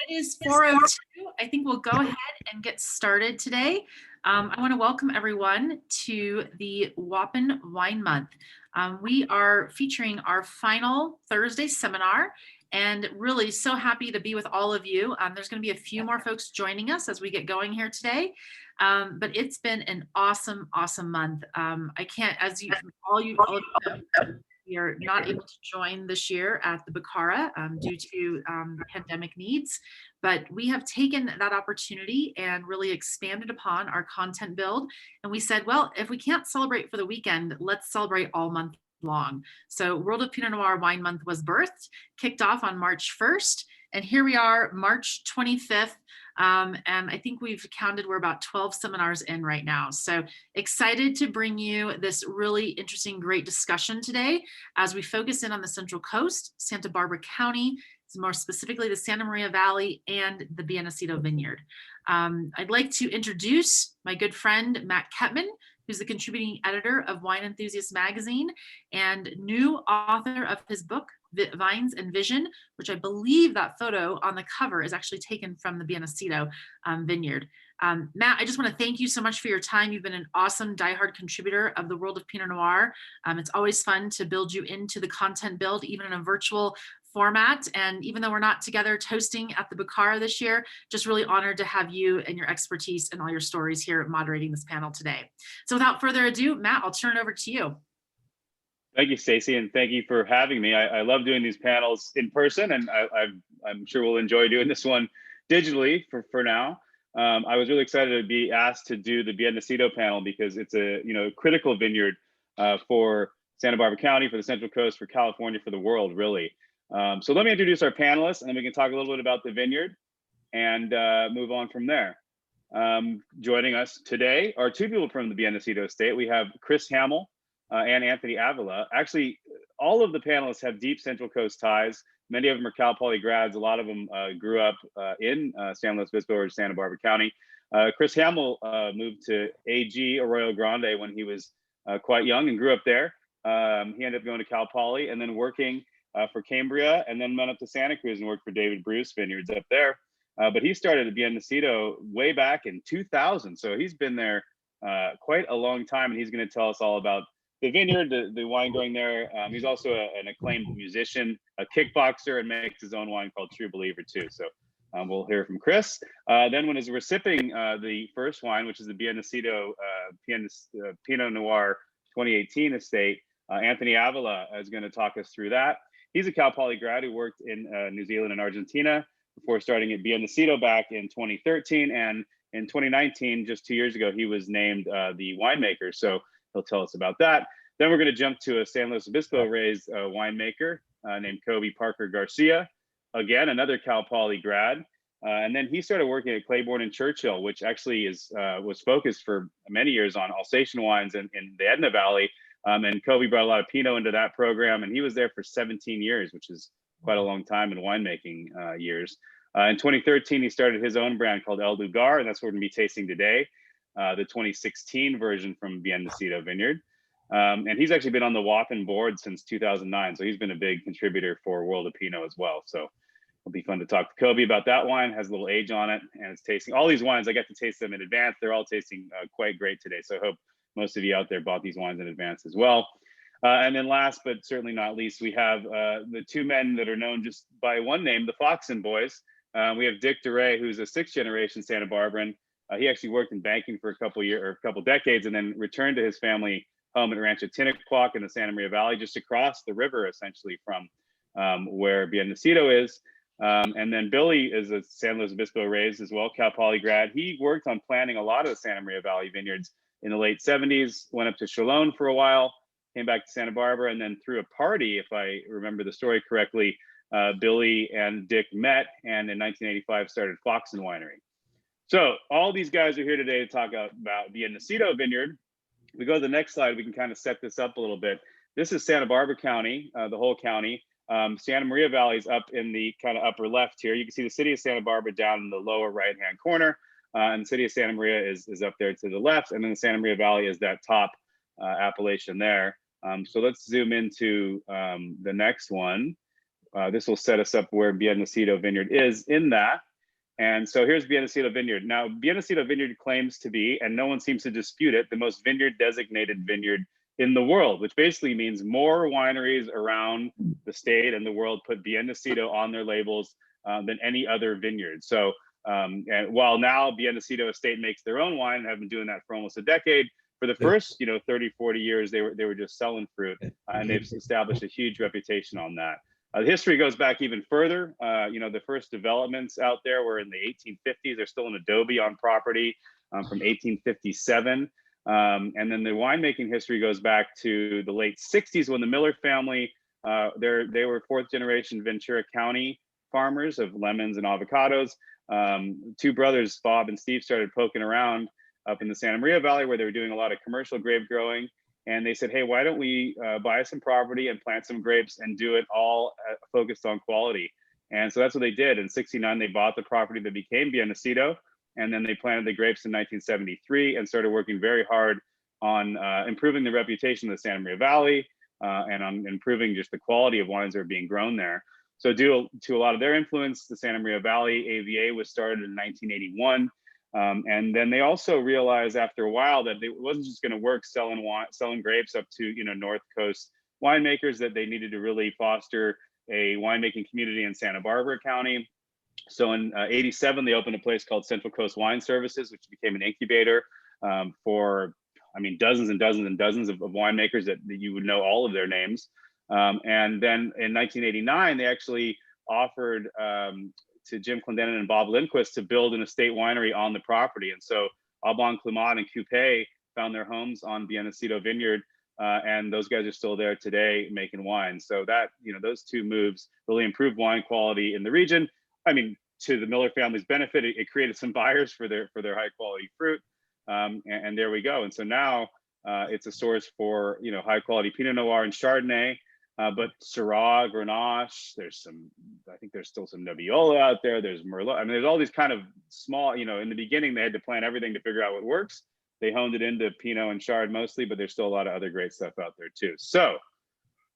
It is 4:02. I think we'll go ahead and get started today. I want to welcome everyone to the Wathen Wine Month. We are featuring our final Thursday seminar and really so happy to be with all of you. There's going to be a few more folks joining us as we get going here today. But it's been an awesome month. I can't, as you all you know, we are not able to join this year at the Baccara due to pandemic needs, but we have taken that opportunity and really expanded upon our content build. And we said, well, if we can't celebrate for the weekend, let's celebrate all month long. So World of Pinot Noir Wine Month was birthed, kicked off on March 1st, and here we are, March 25th. And I think we've counted, we're about 12 seminars in right now. So excited to bring you this really interesting, great discussion today as we focus in on the Central Coast, Santa Barbara County, more specifically the Santa Maria Valley and the Nacido Vineyard. I'd like to introduce my good friend, Matt Kettmann, who's the contributing editor of Wine Enthusiast magazine and new author of his book, Vines and Vision, which I believe that photo on the cover is actually taken from the Nacido Vineyard. Matt, I just want to thank you so much for your time. You've been an awesome diehard contributor of the world of Pinot Noir. It's always fun to build you into the content build, even in a virtual format. And even though we're not together toasting at the Baccara this year, just really honored to have you and your expertise and all your stories here moderating this panel today. So without further ado, Matt, I'll turn it over to you. Thank you, Stacey, and thank you for having me. I love doing these panels in person, and I'm sure we'll enjoy doing this one digitally for now. I was really excited to be asked to do the Nacido panel because it's a critical vineyard for Santa Barbara County, for the Central Coast, for California, for the world, really. So let me introduce our panelists, and then we can talk a little bit about the vineyard and move on from there. Joining us today are two people from the Nacido estate. We have Chris Hammell and Anthony Avila. Actually, all of the panelists have deep Central Coast ties. Many of them are Cal Poly grads. A lot of them grew up in San Luis Obispo or Santa Barbara County. Chris Hammell moved to AG Arroyo Grande when he was quite young and grew up there. He ended up going to Cal Poly and then working for Cambria, and then went up to Santa Cruz and worked for David Bruce Vineyards up there. But he started at Nacido way back in 2000. So he's been there quite a long time, and he's going to tell us all about the vineyard, the wine going there. He's also an acclaimed musician, a kickboxer, and makes his own wine called True Believer too. So we'll hear from Chris. Then when we're sipping the first wine, which is the Nacido Pinot Noir 2018 estate, Anthony Avila is going to talk us through that. He's a Cal Poly grad who worked in New Zealand and Argentina before starting at Nacido back in 2013. And in 2019, just 2 years ago, he was named the winemaker. So he'll tell us about that. Then we're going to jump to a San Luis Obispo raised winemaker named Coby Parker Garcia. Again, another Cal Poly grad. And then he started working at Claiborne and Churchill, which actually was focused for many years on Alsatian wines in the Edna Valley. And Coby brought a lot of Pinot into that program, and he was there for 17 years, which is quite a long time in winemaking years. In 2013, he started his own brand called El Lugar, and that's what we're going to be tasting today, the 2016 version from Nacido Vineyard. And he's actually been on the Wathen board since 2009, so he's been a big contributor for World of Pinot as well. So it'll be fun to talk to Coby about that wine. Has a little age on it, and it's tasting all these wines. I get to taste them in advance. They're all tasting quite great today, so I hope most of you out there bought these wines in advance as well. And then last, but certainly not least, we have the two men that are known just by one name, the Foxen boys. We have Dick Doré, who's a sixth generation Santa Barbaran. He actually worked in banking for a couple decades and then returned to his family home at Rancho Tinaquac in the Santa Maria Valley, just across the river, essentially from where Nacido is. And then Billy is a San Luis Obispo raised as well, Cal Poly grad. He worked on planting a lot of the Santa Maria Valley vineyards in the late 70s, went up to Chalon for a while, came back to Santa Barbara, and then threw a party, if I remember the story correctly, Billy and Dick met, and in 1985 started Foxen Winery. So all these guys are here today to talk about the Nacido Vineyard. We go to the next slide, we can kind of set this up a little bit. This is Santa Barbara County, the whole county. Santa Maria Valley is up in the kind of upper left here. You can see the city of Santa Barbara down in the lower right-hand corner. And the city of Santa Maria is up there to the left, and then the Santa Maria Valley is that top appellation there. So let's zoom into the next one. This will set us up where Nacido Vineyard is in that. And so here's Nacido Vineyard. Now, Nacido Vineyard claims to be, and no one seems to dispute it, the most vineyard designated vineyard in the world, which basically means more wineries around the state and the world put Nacido on their labels than any other vineyard. So, and while now Nacido Estate makes their own wine and have been doing that for almost a decade, for the first 30, 40 years, they were just selling fruit, and they've established a huge reputation on that. The history goes back even further. The first developments out there were in the 1850s. There's still an adobe on property from 1857. And then the winemaking history goes back to the late 60s when the Miller family, they were fourth generation Ventura County farmers of lemons and avocados. Two brothers, Bob and Steve, started poking around up in the Santa Maria Valley where they were doing a lot of commercial grape growing. And they said, hey, why don't we buy some property and plant some grapes and do it all focused on quality? And so that's what they did. In '69, they bought the property that became Nacido, and then they planted the grapes in 1973 and started working very hard on improving the reputation of the Santa Maria Valley and on improving just the quality of wines that are being grown there. So due to a lot of their influence, the Santa Maria Valley AVA was started in 1981. And then they also realized after a while that it wasn't just going to work selling grapes up to North Coast winemakers, that they needed to really foster a winemaking community in Santa Barbara County. So in '87, they opened a place called Central Coast Wine Services, which became an incubator for, dozens and dozens and dozens of winemakers that you would know all of their names. And then in 1989, they actually offered to Jim Clendenin and Bob Lindquist to build an estate winery on the property. And so Aubin Clement and Coupé found their homes on Nacido Vineyard, and those guys are still there today making wine. So that, those two moves really improved wine quality in the region. To the Miller family's benefit, it created some buyers for their high quality fruit. And there we go. And so now it's a source for, high quality Pinot Noir and Chardonnay. But Syrah, Grenache, I think there's still some Nebbiolo out there. There's Merlot. There's all these kind of small, in the beginning, they had to plan everything to figure out what works. They honed it into Pinot and Chard mostly, but there's still a lot of other great stuff out there too. So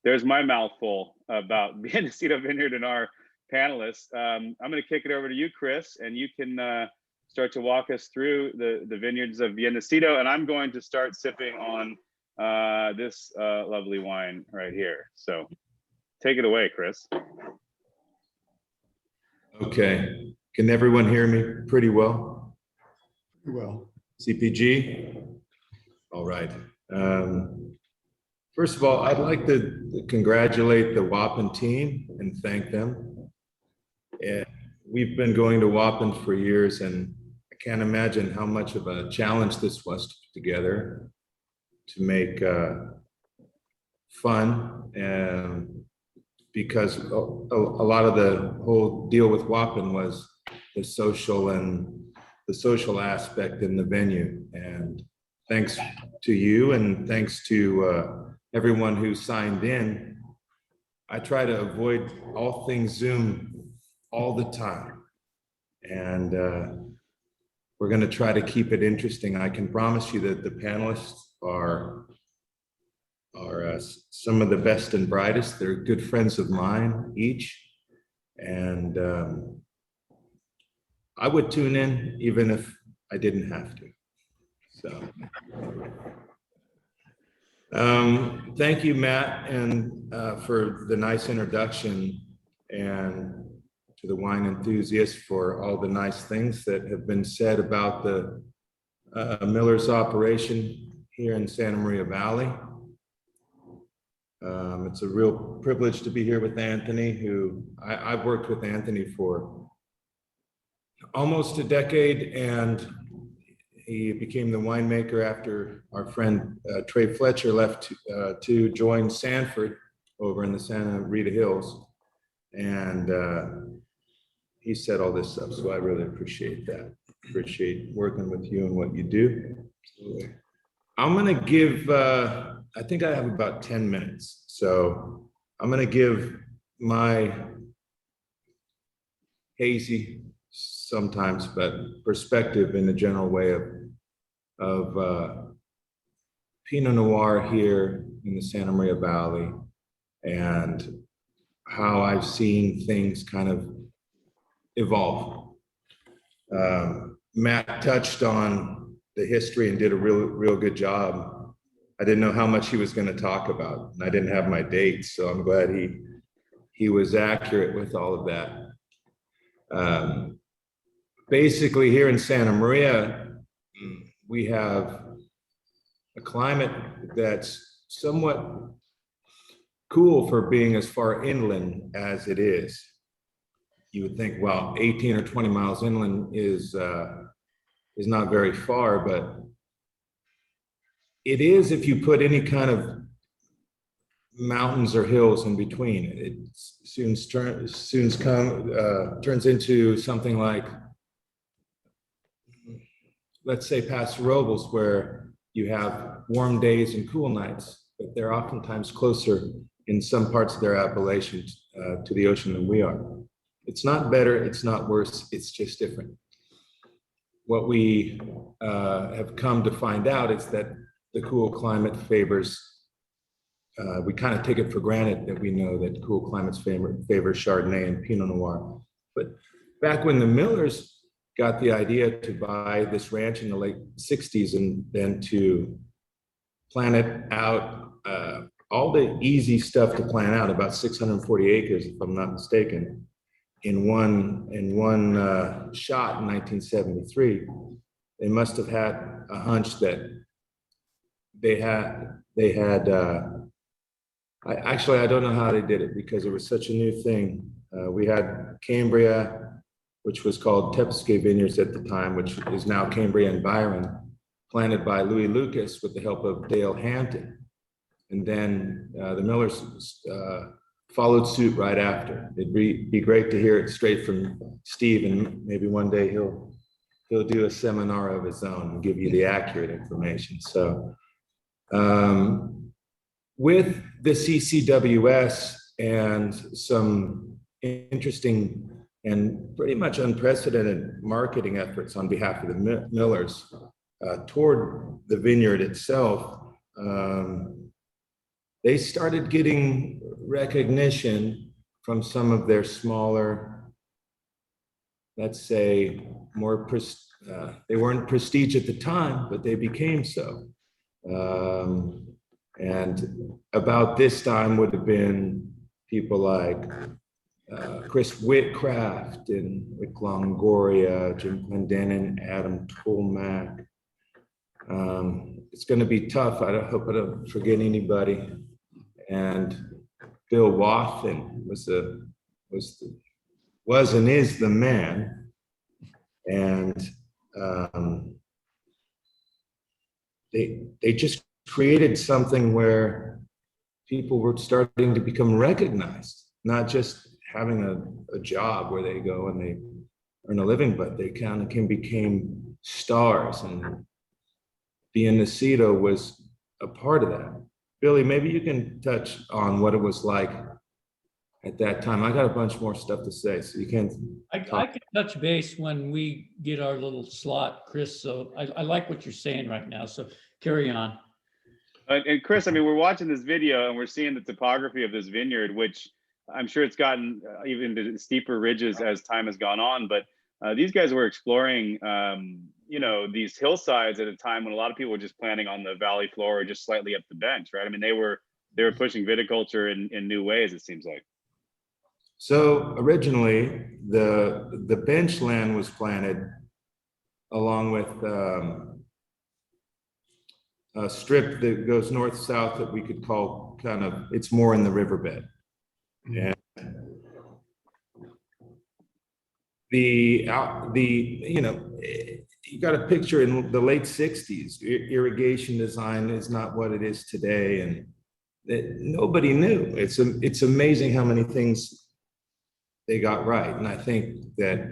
there's my mouthful about Nacido Vineyard and our panelists. I'm going to kick it over to you, Chris, and you can start to walk us through the vineyards of Nacido. And I'm going to start sipping on this lovely wine right here. So take it away, Chris. Okay. Can everyone hear me pretty well? Pretty well. CPG? All right. First of all, I'd like to congratulate the Wathen team and thank them. And we've been going to Wathen for years, and I can't imagine how much of a challenge this was to put together, to make fun, because a lot of the whole deal with Wathen was the social aspect in the venue. And thanks to you, and thanks to everyone who signed in. I try to avoid all things Zoom all the time, and we're going to try to keep it interesting. I can promise you that the panelists are some of the best and brightest. They're good friends of mine each, and I would tune in even if I didn't have to. So thank you, Matt, and for the nice introduction, and to the Wine Enthusiast for all the nice things that have been said about the Miller's operation here in Santa Maria Valley. It's a real privilege to be here with Anthony, who I've worked with Anthony for almost a decade, and he became the winemaker after our friend Trey Fletcher left to join Sanford over in the Santa Rita Hills. And he said all this stuff, so I really appreciate that. Appreciate working with you and what you do. I'm gonna give, I think I have about 10 minutes. So I'm gonna give my hazy sometimes, but perspective in a general way of Pinot Noir here in the Santa Maria Valley, and how I've seen things kind of evolve. Matt touched on the history and did a real good job. I didn't know how much he was going to talk about, and I didn't have my dates, so I'm glad he was accurate with all of that. Basically, here in Santa Maria, we have a climate that's somewhat cool for being as far inland as it is. You would think, well, 18 or 20 miles inland is not very far, but it is if you put any kind of mountains or hills in between. It soon turns into something like, let's say, Paso Robles, where you have warm days and cool nights, but they're oftentimes closer in some parts of their appellation to the ocean than we are. It's not better, it's not worse, it's just different. What we have come to find out is that the cool climate favors, we kind of take it for granted that we know that cool climates favor Chardonnay and Pinot Noir. But back when the Millers got the idea to buy this ranch in the late 60s and then to plan it out, all the easy stuff to plan out, about 640 acres, if I'm not mistaken, in one shot in 1973, they must have had a hunch that they had. I don't know how they did it because it was such a new thing. We had Cambria, which was called Tepesque Vineyards at the time, which is now Cambria and Byron, planted by Louis Lucas with the help of Dale Hampton. And then the Millers followed suit right after. It'd be great to hear it straight from Steve, and maybe one day he'll do a seminar of his own and give you the accurate information. So with the CCWS and some interesting and pretty much unprecedented marketing efforts on behalf of the Millers toward the vineyard itself, they started getting recognition from some of their smaller, let's say, they weren't prestige at the time, but they became so. And about this time would have been people like Chris Whitcraft and Rick Longoria, Jim Clendenin, Adam Tolmack. It's going to be tough. I hope I don't forget anybody. And Bill Wathen was and is the man. And they just created something where people were starting to become recognized, not just having a job where they go and they earn a living, but they kind of became stars, and being Nacido was a part of that. Billy, maybe you can touch on what it was like at that time. I got a bunch more stuff to say, so you can. I can touch base when we get our little slot, Chris. So I like what you're saying right now. So carry on. And Chris, I mean, we're watching this video and we're seeing the topography of this vineyard, which I'm sure it's gotten even to steeper ridges as time has gone on. But these guys were exploring, these hillsides at a time when a lot of people were just planting on the valley floor or just slightly up the bench, right? I mean, they were pushing viticulture in new ways, it seems like. So originally, the bench land was planted along with a strip that goes north-south that we could call it's more in the riverbed. And you got a picture in the late 60s, irrigation design is not what it is today, and nobody knew. It's amazing how many things they got right. And I think that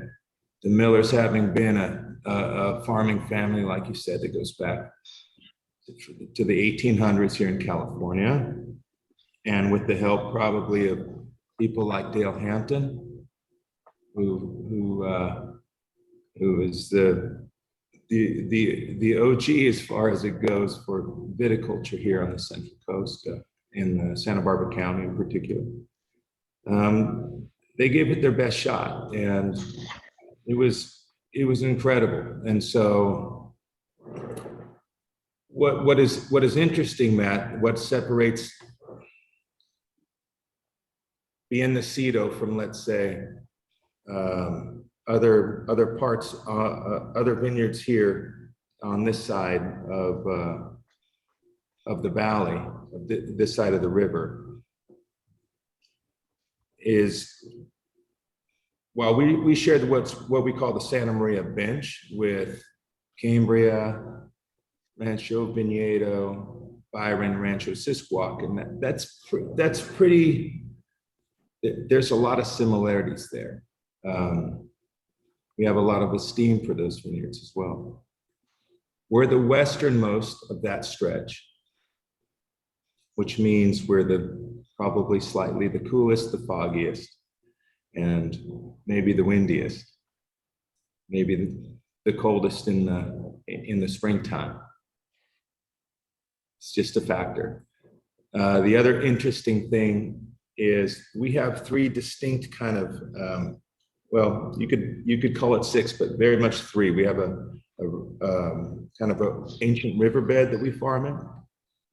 the Millers, having been a farming family, like you said, that goes back to the 1800s here in California, and with the help probably of people like Dale Hampton, who is the OG as far as it goes for viticulture here on the Central Coast, in Santa Barbara County in particular. They gave it their best shot, and it it was incredible. And so what is interesting, Matt, what separates Bien Nacido from, let's say, other parts, other vineyards here on this side of the valley, of this side of the river, is, well, we shared what we call the Santa Maria bench with Cambria, Rancho Viñedo, Byron, Rancho Sisquoc, and that's pretty. There's a lot of similarities there. We have a lot of esteem for those vineyards as well. We're the westernmost of that stretch, which means we're probably slightly the coolest, the foggiest, and maybe the windiest, maybe the coldest in the springtime. It's just a factor. The other interesting thing is we have three distinct kind of, well, you could call it six, but very much three. We have a kind of an ancient riverbed that we farm in.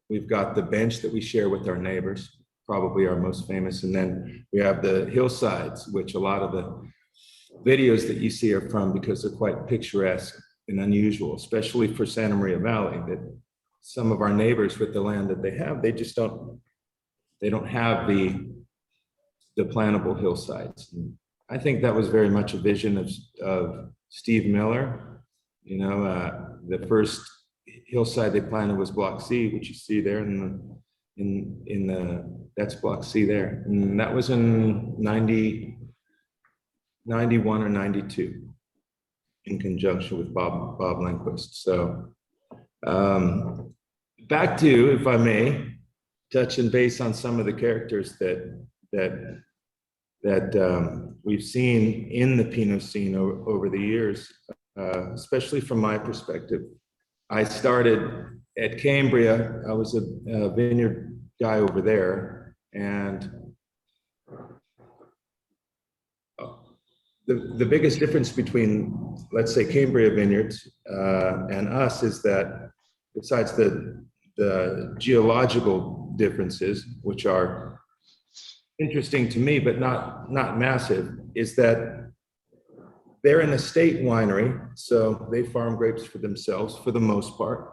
We've got the bench that we share with our neighbors, probably our most famous. And then we have the hillsides, which a lot of the videos that you see are from, because they're quite picturesque and unusual, especially for Santa Maria Valley, that some of our neighbors with the land that they have, they don't have the plantable hillsides. And I think that was very much a vision of Steve Miller. You know, the first hillside they planted was Block C, which you see there that's Block C there. And that was in 91 or 92 in conjunction with Bob Lindquist. So back to, if I may, touching base on some of the characters that we've seen in the Pinot scene over the years, especially from my perspective. I started at Cambria. I was a vineyard guy over there, and the biggest difference between, let's say, Cambria vineyards and us is that, besides the geological differences, which are interesting to me but not massive, is that they're an estate winery, so they farm grapes for themselves for the most part.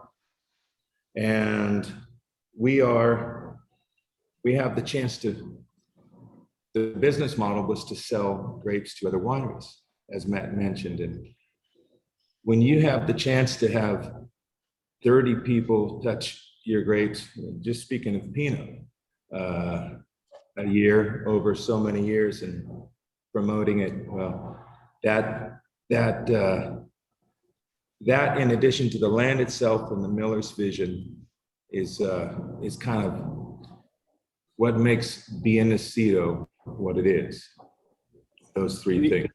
And we have the chance to, the business model was to sell grapes to other wineries, as Matt mentioned. And when you have the chance to have 30 people touch your grapes, just speaking of Pinot, a year over so many years and promoting it, well, that in addition to the land itself and the Miller's vision is kind of what makes Bien Nacido what it is. Those three things.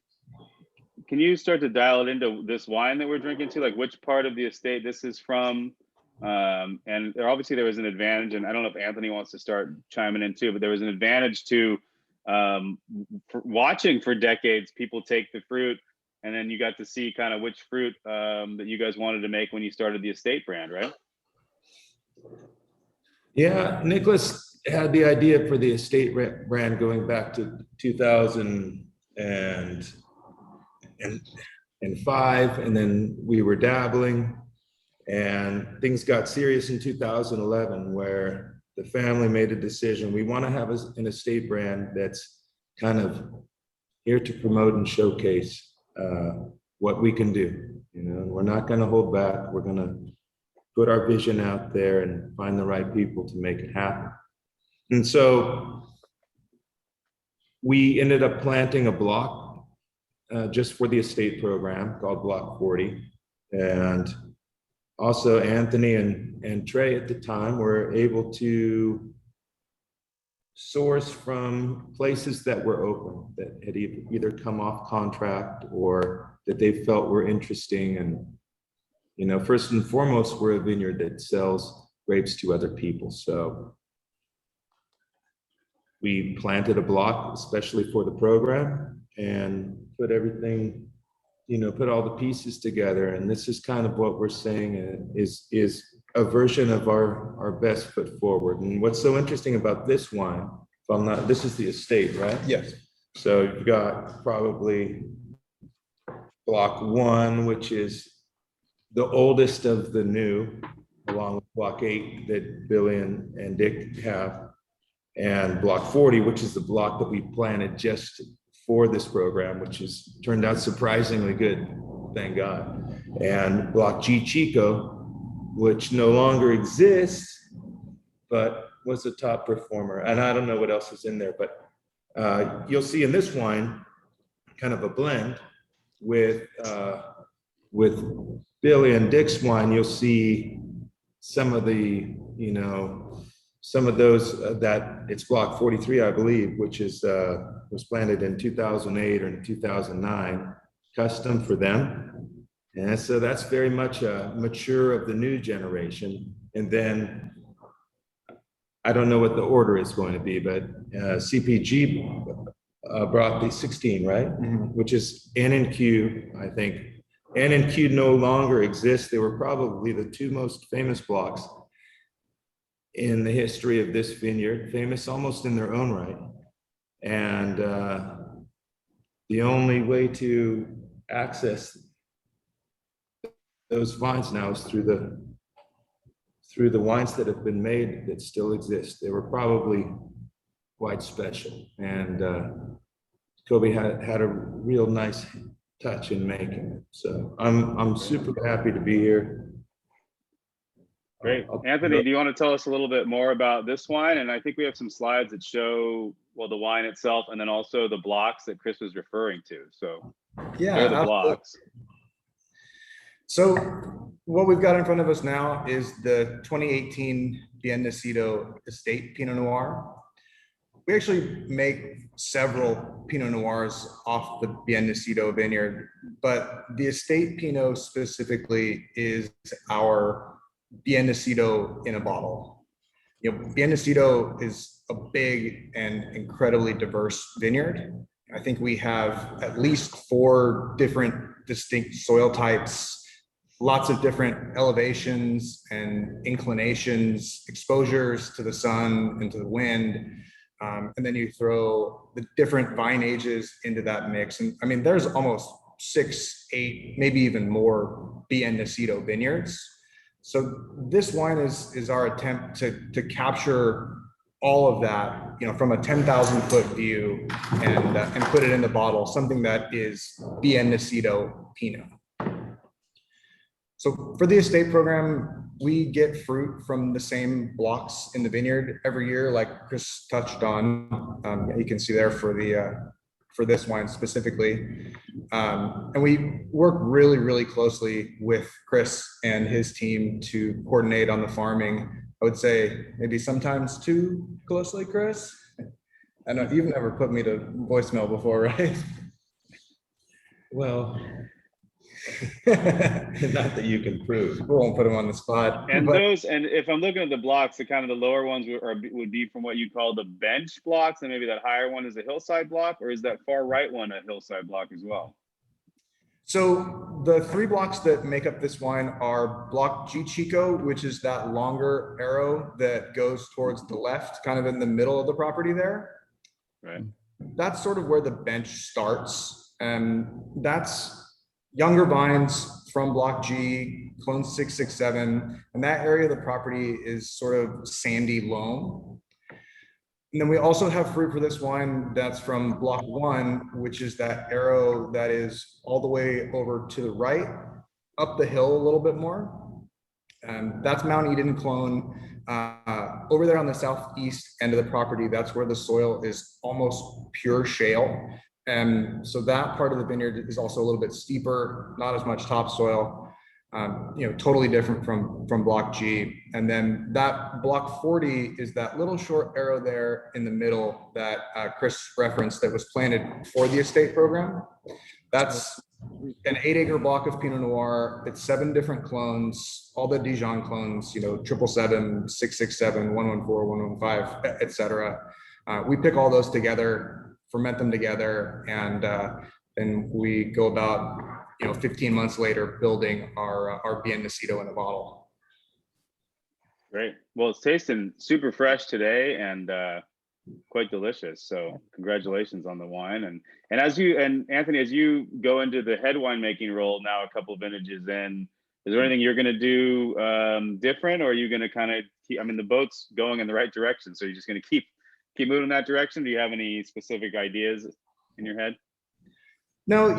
Can you start to dial it into this wine that we're drinking to, like which part of the estate this is from? And obviously there was an advantage, and I don't know if Anthony wants to start chiming in too, but there was an advantage to for watching for decades people take the fruit, and then you got to see kind of which fruit that you guys wanted to make when you started the estate brand, right? Yeah, Nicholas had the idea for the estate brand going back to 2005, and then we were dabbling, and things got serious in 2011, where the family made a decision. We want to have an estate brand that's kind of here to promote and showcase what we can do. You know, we're not going to hold back. We're going to put our vision out there and find the right people to make it happen. And so we ended up planting a block just for the estate program called Block 40. And also Anthony and Trey at the time were able to source from places that were open, that had either come off contract or that they felt were interesting. And, you know, first and foremost, we're a vineyard that sells grapes to other people. So we planted a block especially for the program and put everything put all the pieces together. And this is kind of what we're saying is a version of our best foot forward. And what's so interesting about this wine, if I'm not, this is the estate, right? Yes. So you've got probably block 1, which is the oldest of the new, along with block 8 that Billy and Dick have, and block 40, which is the block that we planted just for this program, which has turned out surprisingly good, thank God. And block G Chico, which no longer exists, but was a top performer. And I don't know what else is in there, but you'll see in this wine kind of a blend with Billy and Dick's wine. You'll see some of the, some of those that it's block 43, I believe, which is was planted in 2008 or 2009, custom for them. And so that's very much a mature of the new generation. And then I don't know what the order is going to be, but CPG brought the 16, right? Mhm. Which is N and Q, I think. N and Q no longer exist. They were probably the 2 most famous blocks in the history of this vineyard, famous almost in their own right. And the only way to access those vines now is through the wines that have been made that still exist. They were probably quite special. And Coby had a real nice touch in making it. So I'm super happy to be here. Great. Anthony, do you want to tell us a little bit more about this wine? And I think we have some slides that show, well, the wine itself, and then also the blocks that Chris was referring to. So Yeah. they're the blocks. So what we've got in front of us now is the 2018 Bien Nacido Estate Pinot Noir. We actually make several Pinot Noirs off the Bien Nacido vineyard, but the Estate Pinot specifically is our Bien Nacido in a bottle. Bien Nacido is a big and incredibly diverse vineyard. I think we have at least 4 different distinct soil types, lots of different elevations and inclinations, exposures to the sun and to the wind. And then you throw the different vine ages into that mix. And I mean, there's almost 6, 8, maybe even more Bien Nacido vineyards. So this wine is our attempt to capture all of that, from a 10,000 foot view and put it in the bottle, something that is Bien Nacido Pinot. So for the estate program, we get fruit from the same blocks in the vineyard every year, like Chris touched on. You can see there for this wine specifically. And we work really, really closely with Chris and his team to coordinate on the farming. I would say maybe sometimes too closely, Chris. I know you've never put me to voicemail before, right? Well, not that you can prove. We won't put him on the spot. And and if I'm looking at the blocks, the kind of the lower ones would be from what you call the bench blocks, and maybe that higher one is a hillside block, or is that far right one a hillside block as well? So the 3 blocks that make up this wine are block G Chico, which is that longer arrow that goes towards the left, kind of in the middle of the property there. Right. That's sort of where the bench starts. And that's younger vines from block G, clone 667. And that area of the property is sort of sandy loam. And then we also have fruit for this wine that's from block 1, which is that arrow that is all the way over to the right, up the hill a little bit more. That's Mount Eden clone. Over there on the southeast end of the property, that's where the soil is almost pure shale. And so that part of the vineyard is also a little bit steeper, not as much topsoil. Totally different from block G. And then that block 40 is that little short arrow there in the middle that Chris referenced that was planted for the estate program. That's an 8-acre block of Pinot Noir. It's 7 different clones, all the Dijon clones, 777, 667, 114, 115, etc. We pick all those together, ferment them together, and then we go about 15 months later, building our Bien Nacido in a bottle. Great. Well, it's tasting super fresh today and quite delicious. So congratulations on the wine. And Anthony, as you go into the head winemaking role now, a couple of vintages in, is there anything you're going to do different, or are you going to kind of keep, I mean, the boat's going in the right direction, so you're just going to keep moving in that direction? Do you have any specific ideas in your head? No,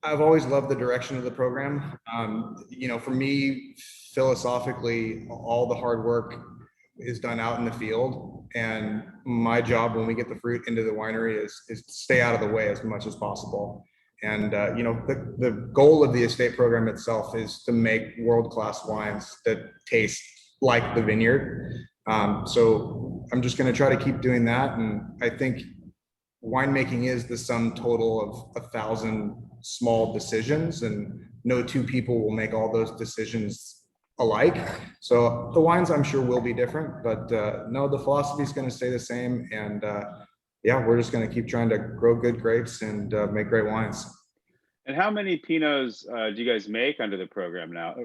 I've always loved the direction of the program. For me, philosophically, all the hard work is done out in the field, and my job when we get the fruit into the winery is to stay out of the way as much as possible. And the goal of the estate program itself is to make world-class wines that taste like the vineyard. So I'm just going to try to keep doing that, and I think winemaking is the sum total of 1,000 small decisions, and no two people will make all those decisions alike. So the wines, I'm sure, will be different, but no, the philosophy is going to stay the same. And yeah, we're just going to keep trying to grow good grapes and make great wines. And how many Pinots do you guys make under the program now?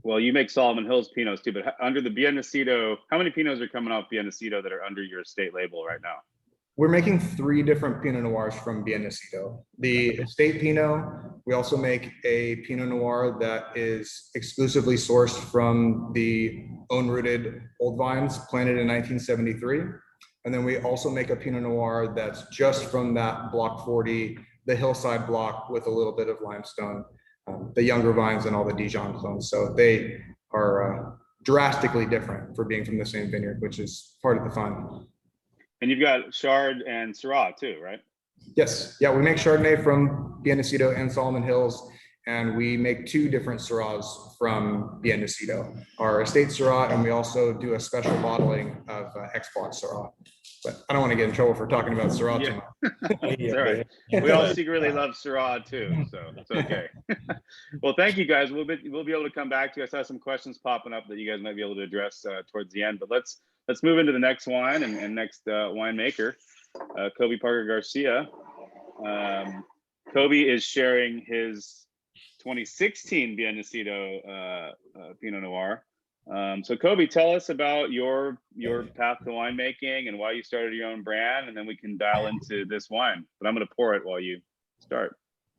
Well, you make Solomon Hills Pinots too, but under the Bien Nacido, how many Pinots are coming off Bien Nacido that are under your estate label right now? We're making 3 different Pinot Noirs from Bien Nacido. The estate Pinot, we also make a Pinot Noir that is exclusively sourced from the own-rooted old vines planted in 1973. And then we also make a Pinot Noir that's just from that Block 40, the hillside block with a little bit of limestone, the younger vines and all the Dijon clones. So they are drastically different for being from the same vineyard, which is part of the fun. And you've got Chard and Syrah too, right? Yes. Yeah, we make Chardonnay from Bien Nacido and Solomon Hills, and we make 2 different Syrahs from Bien Nacido, our estate Syrah, and we also do a special bottling of X-Block Syrah. But I don't want to get in trouble for talking about Syrah too much. It's all right. We all secretly love Syrah too, so it's okay. Well, thank you guys. We'll be able to come back to you. I saw some questions popping up that you guys might be able to address towards the end, but let's move into the next wine and next winemaker, Coby Parker Garcia. Coby is sharing his 2016 Bien Nacido Pinot Noir. So Coby, tell us about your path to winemaking and why you started your own brand, and then we can dial into this wine. But I'm going to pour it while you start.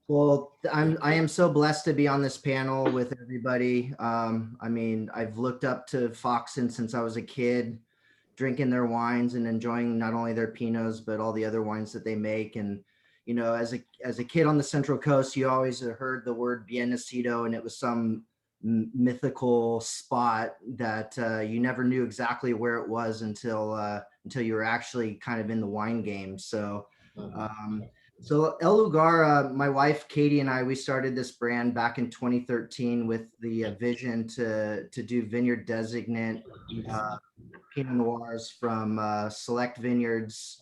Well, I am so blessed to be on this panel with everybody. I mean, I've looked up to Foxen since I was a kid, drinking their wines and enjoying not only their Pinots, but all the other wines that they make. And, as a kid on the Central Coast, you always heard the word Bien Nacido, and it was some mythical spot that you never knew exactly where it was until you were actually kind of in the wine game. So, so El Lugar, my wife, Katie, and I, we started this brand back in 2013 with the vision to do vineyard designate Pinot Noirs from select vineyards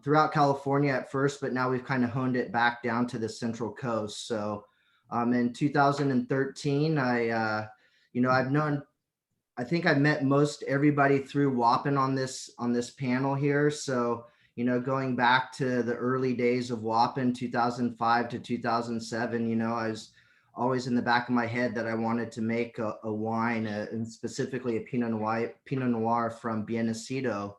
throughout California at first, but now we've kind of honed it back down to the Central Coast. So in 2013, I think I've met most everybody through Wathen on this panel here. So, going back to the early days of Wathen, 2005 to 2007, I was always in the back of my head that I wanted to make a wine, and specifically a Pinot Noir from Bien Nacido.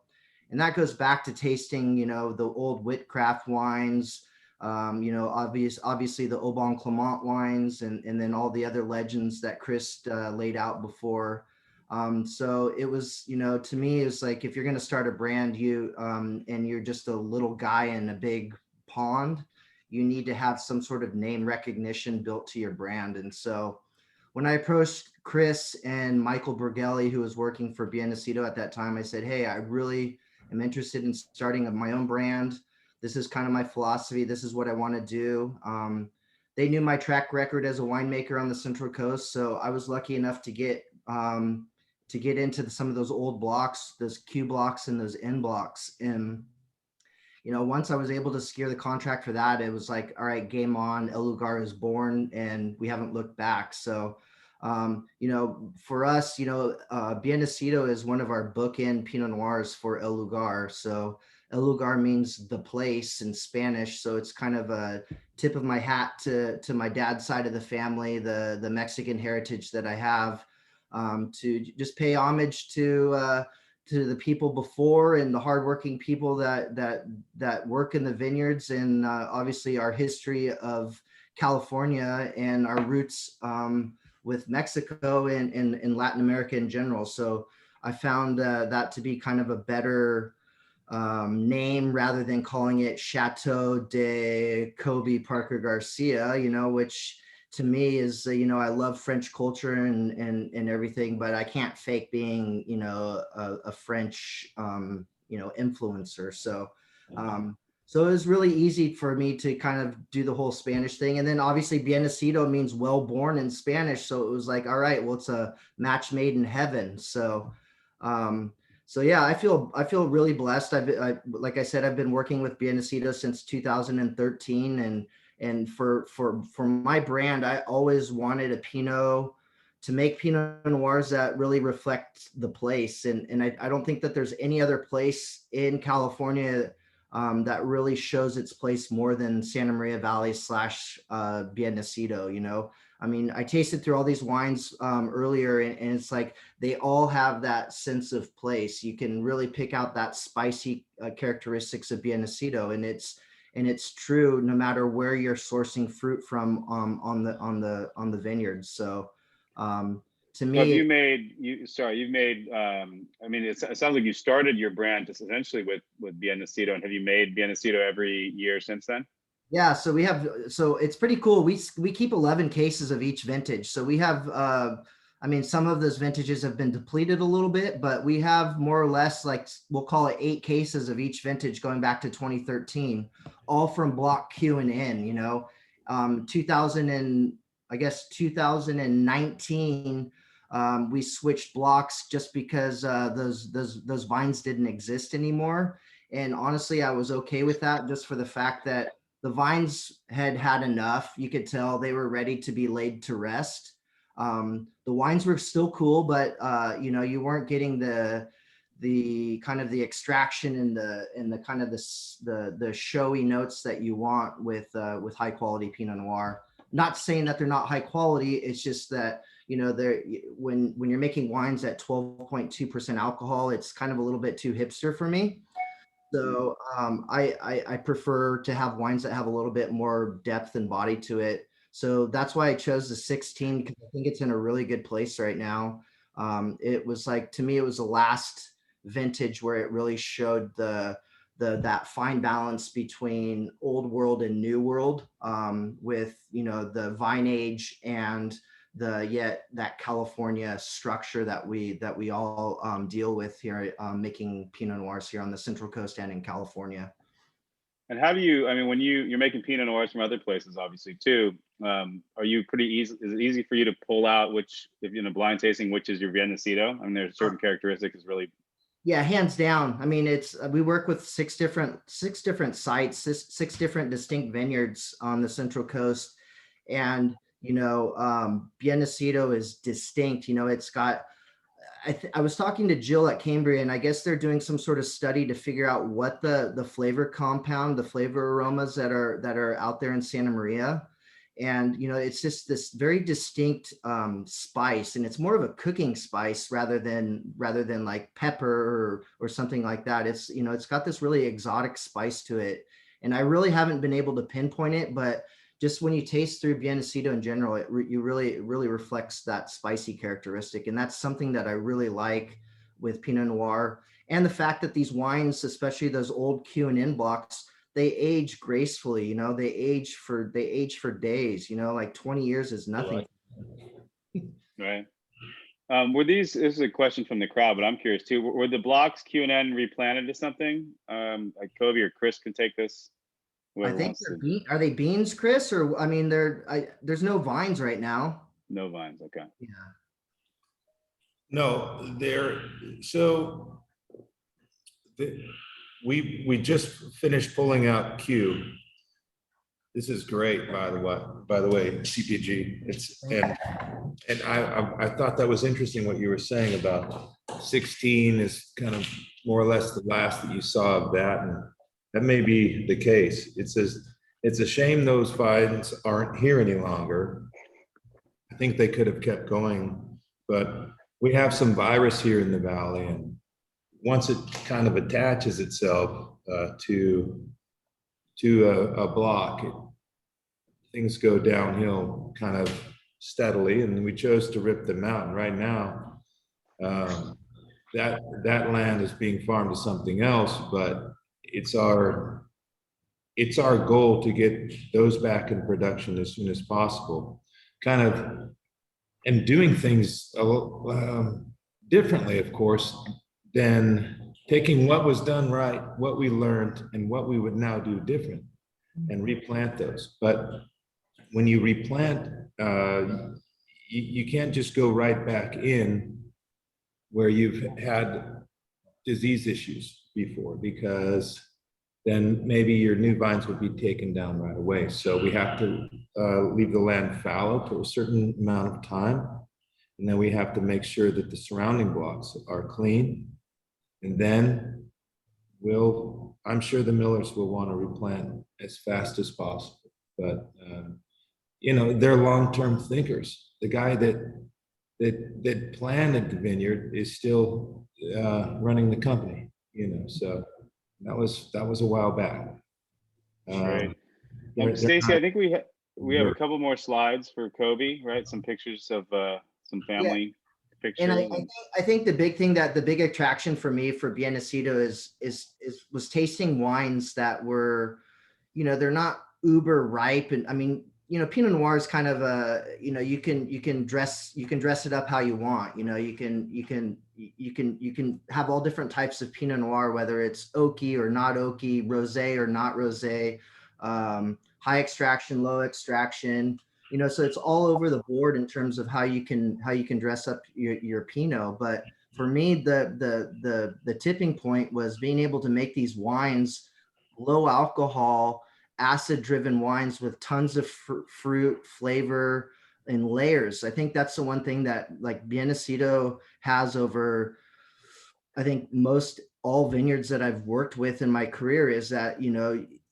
And that goes back to tasting, the old Whitcraft wines, obviously the Aubin Clement wines, and then all the other legends that Chris laid out before. So it was, to me, it's like, if you're going to start a brand, and you're just a little guy in a big pond, you need to have some sort of name recognition built to your brand. And so when I approached Chris and Michael Bergelli, who was working for Bien Nacido at that time, I said, hey, I really am interested in starting my own brand. This is kind of my philosophy. This is what I want to do. They knew my track record as a winemaker on the Central Coast. So I was lucky enough to get into some of those old blocks, those Q blocks and those N blocks. And, once I was able to secure the contract for that, it was like, all right, game on. El Lugar is born, and we haven't looked back. So, for us, Bien Nacido is one of our bookend Pinot Noirs for El Lugar. So El Lugar means the place in Spanish. So it's kind of a tip of my hat to my dad's side of the family, the Mexican heritage that I have, to just pay homage to the people before and the hardworking people that work in the vineyards, and obviously our history of California and our roots with Mexico and Latin America in general. So I found that to be kind of a better name rather than calling it Chateau de Coby Parker Garcia, which to me is, I love French culture and everything, but I can't fake being, a French, influencer. So, so it was really easy for me to kind of do the whole Spanish thing. And then obviously Bien Nacido means well born in Spanish. So it was like, all right, well, it's a match made in heaven. So, so yeah, I feel really blessed. Like I said, I've been working with Bien Nacido since 2013, and for my brand, I always wanted a Pinot to make Pinot Noirs that really reflect the place. And I don't think that there's any other place in California that really shows its place more than Santa Maria Valley / Bien Nacido. I mean, I tasted through all these wines earlier, and it's like they all have that sense of place. You can really pick out that spicy characteristics of Bien Nacido, and it's true no matter where you're sourcing fruit from on the vineyards. So to me, you've made I mean, it sounds like you started your brand just essentially with Bien Nacido, and have you made Bien Nacido every year since then? Yeah, so it's pretty cool. We keep 11 cases of each vintage. So we have, I mean, some of those vintages have been depleted a little bit, but we have more or less, like, we'll call it 8 cases of each vintage going back to 2013, all from block Q and N, 2019, we switched blocks just because those vines didn't exist anymore. And honestly, I was okay with that, just for the fact that the vines had enough. You could tell they were ready to be laid to rest. The wines were still cool, but you weren't getting the kind of the extraction and the kind of the showy notes that you want with high quality Pinot Noir. Not saying that they're not high quality. It's just that they're when you're making wines at 12.2% alcohol, it's kind of a little bit too hipster for me. So I prefer to have wines that have a little bit more depth and body to it. So that's why I chose the 16, because I think it's in a really good place right now. It was like, to me, it was the last vintage where it really showed that fine balance between old world and new world, with the vine age and that California structure that we all deal with here, making Pinot Noirs here on the Central Coast and in California. And how do you, I mean, when you're making Pinot Noirs from other places, obviously too, are you pretty easy? Is it easy for you to pull out which, if you're in a blind tasting, which is your Bien Nacido? I mean, there's certain characteristics is really. Yeah, hands down. I mean, we work with six different sites, six different distinct vineyards on the Central Coast, and Bien Nacido is distinct. It's got. I was talking to Jill at Cambria, and I guess they're doing some sort of study to figure out what the flavor compound, the flavor aromas that are out there in Santa Maria. And, it's just this very distinct spice, and it's more of a cooking spice rather than like pepper or something like that. It's, it's got this really exotic spice to it. And I really haven't been able to pinpoint it, but just when you taste through Bien Nacido in general, it really reflects that spicy characteristic. And that's something that I really like with Pinot Noir. And the fact that these wines, especially those old Q and N blocks, they age gracefully, they age for days, like 20 years is nothing. Right. This is a question from the crowd, but I'm curious too. Were the blocks Q and N replanted to something? Like Coby or Chris can take this. I think are they beans, Chris? Or I mean, there's no vines right now. No vines. Okay. Yeah. No, we just finished pulling out Q. This is great, by the way, CPG. And I thought that was interesting what you were saying about 16 is kind of more or less the last that you saw of that, and that may be the case. It's a shame those vines aren't here any longer. I think they could have kept going, but we have some virus here in the valley, and once it kind of attaches itself to a block, things go downhill kind of steadily, and we chose to rip them out. And right now, that land is being farmed to something else, but it's our goal to get those back in production as soon as possible. Kind of, and doing things a little differently, of course, than taking what was done right, what we learned, and what we would now do different, and replant those. But when you replant, you can't just go right back in where you've had disease issues before, because then maybe your new vines would be taken down right away. So we have to leave the land fallow for a certain amount of time. And then we have to make sure that the surrounding blocks are clean. And then I'm sure the millers will want to replant as fast as possible. But, they're long-term thinkers. The guy that planted the vineyard is still running the company, so that was a while back. Right. Stacy, I think we have a couple more slides for Coby, right? Some pictures of some family pictures. And I think the big attraction for me for Bien Nacido was tasting wines that were, they're not uber ripe. And I mean, Pinot Noir is kind of you can dress it up how you want. You can have all different types of Pinot Noir, whether it's oaky or not oaky, rosé or not rosé, high extraction, low extraction. So it's all over the board in terms of how you can dress up your Pinot. But for me, the tipping point was being able to make these wines, low alcohol, acid-driven wines with tons of fruit, flavor, and layers. I think that's the one thing that like Bien Nacido has over, I think, most all vineyards that I've worked with in my career, is that,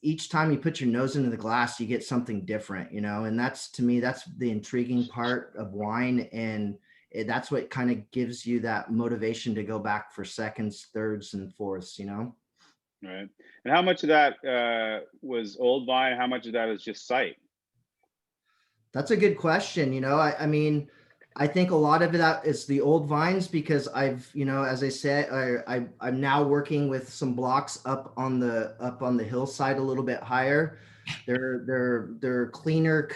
each time you put your nose into the glass, you get something different, and that's, to me, that's the intriguing part of wine. And that's what kind of gives you that motivation to go back for seconds, thirds, and fourths, Right. And how much of that was old vine? How much of that is just site? That's a good question. I mean, I think a lot of that is the old vines, because I've, as I said, I'm now working with some blocks up on the hillside a little bit higher. They're cleaner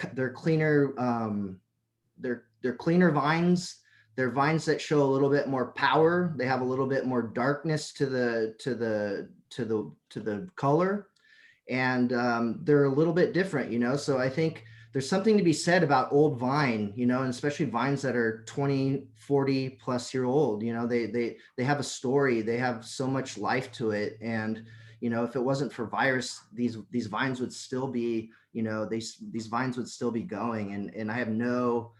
vines. They're vines that show a little bit more power. They have a little bit more darkness to the color, and they're a little bit different. So I think there's something to be said about old vine, and especially vines that are 20, 40 plus year old. They have a story. They have so much life to it. And if it wasn't for virus, these vines would still be, these vines would still be going. And I have no,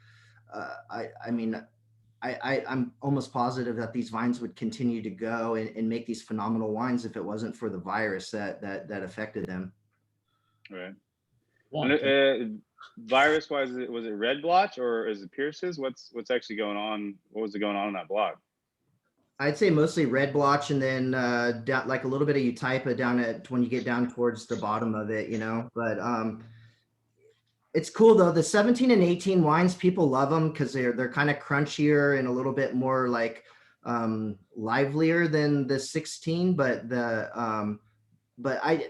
I'm almost positive that these vines would continue to go and make these phenomenal wines if it wasn't for the virus that affected them. Right. Virus wise, was it red blotch or is it Pierce's? What's actually going on? What was going on in that block? I'd say mostly red blotch, and then down, like a little bit of Eutypa down at when you get down towards the bottom of it, But it's cool though. The 17 and 18 wines, people love them because they're kind of crunchier and a little bit more like livelier than the 16. But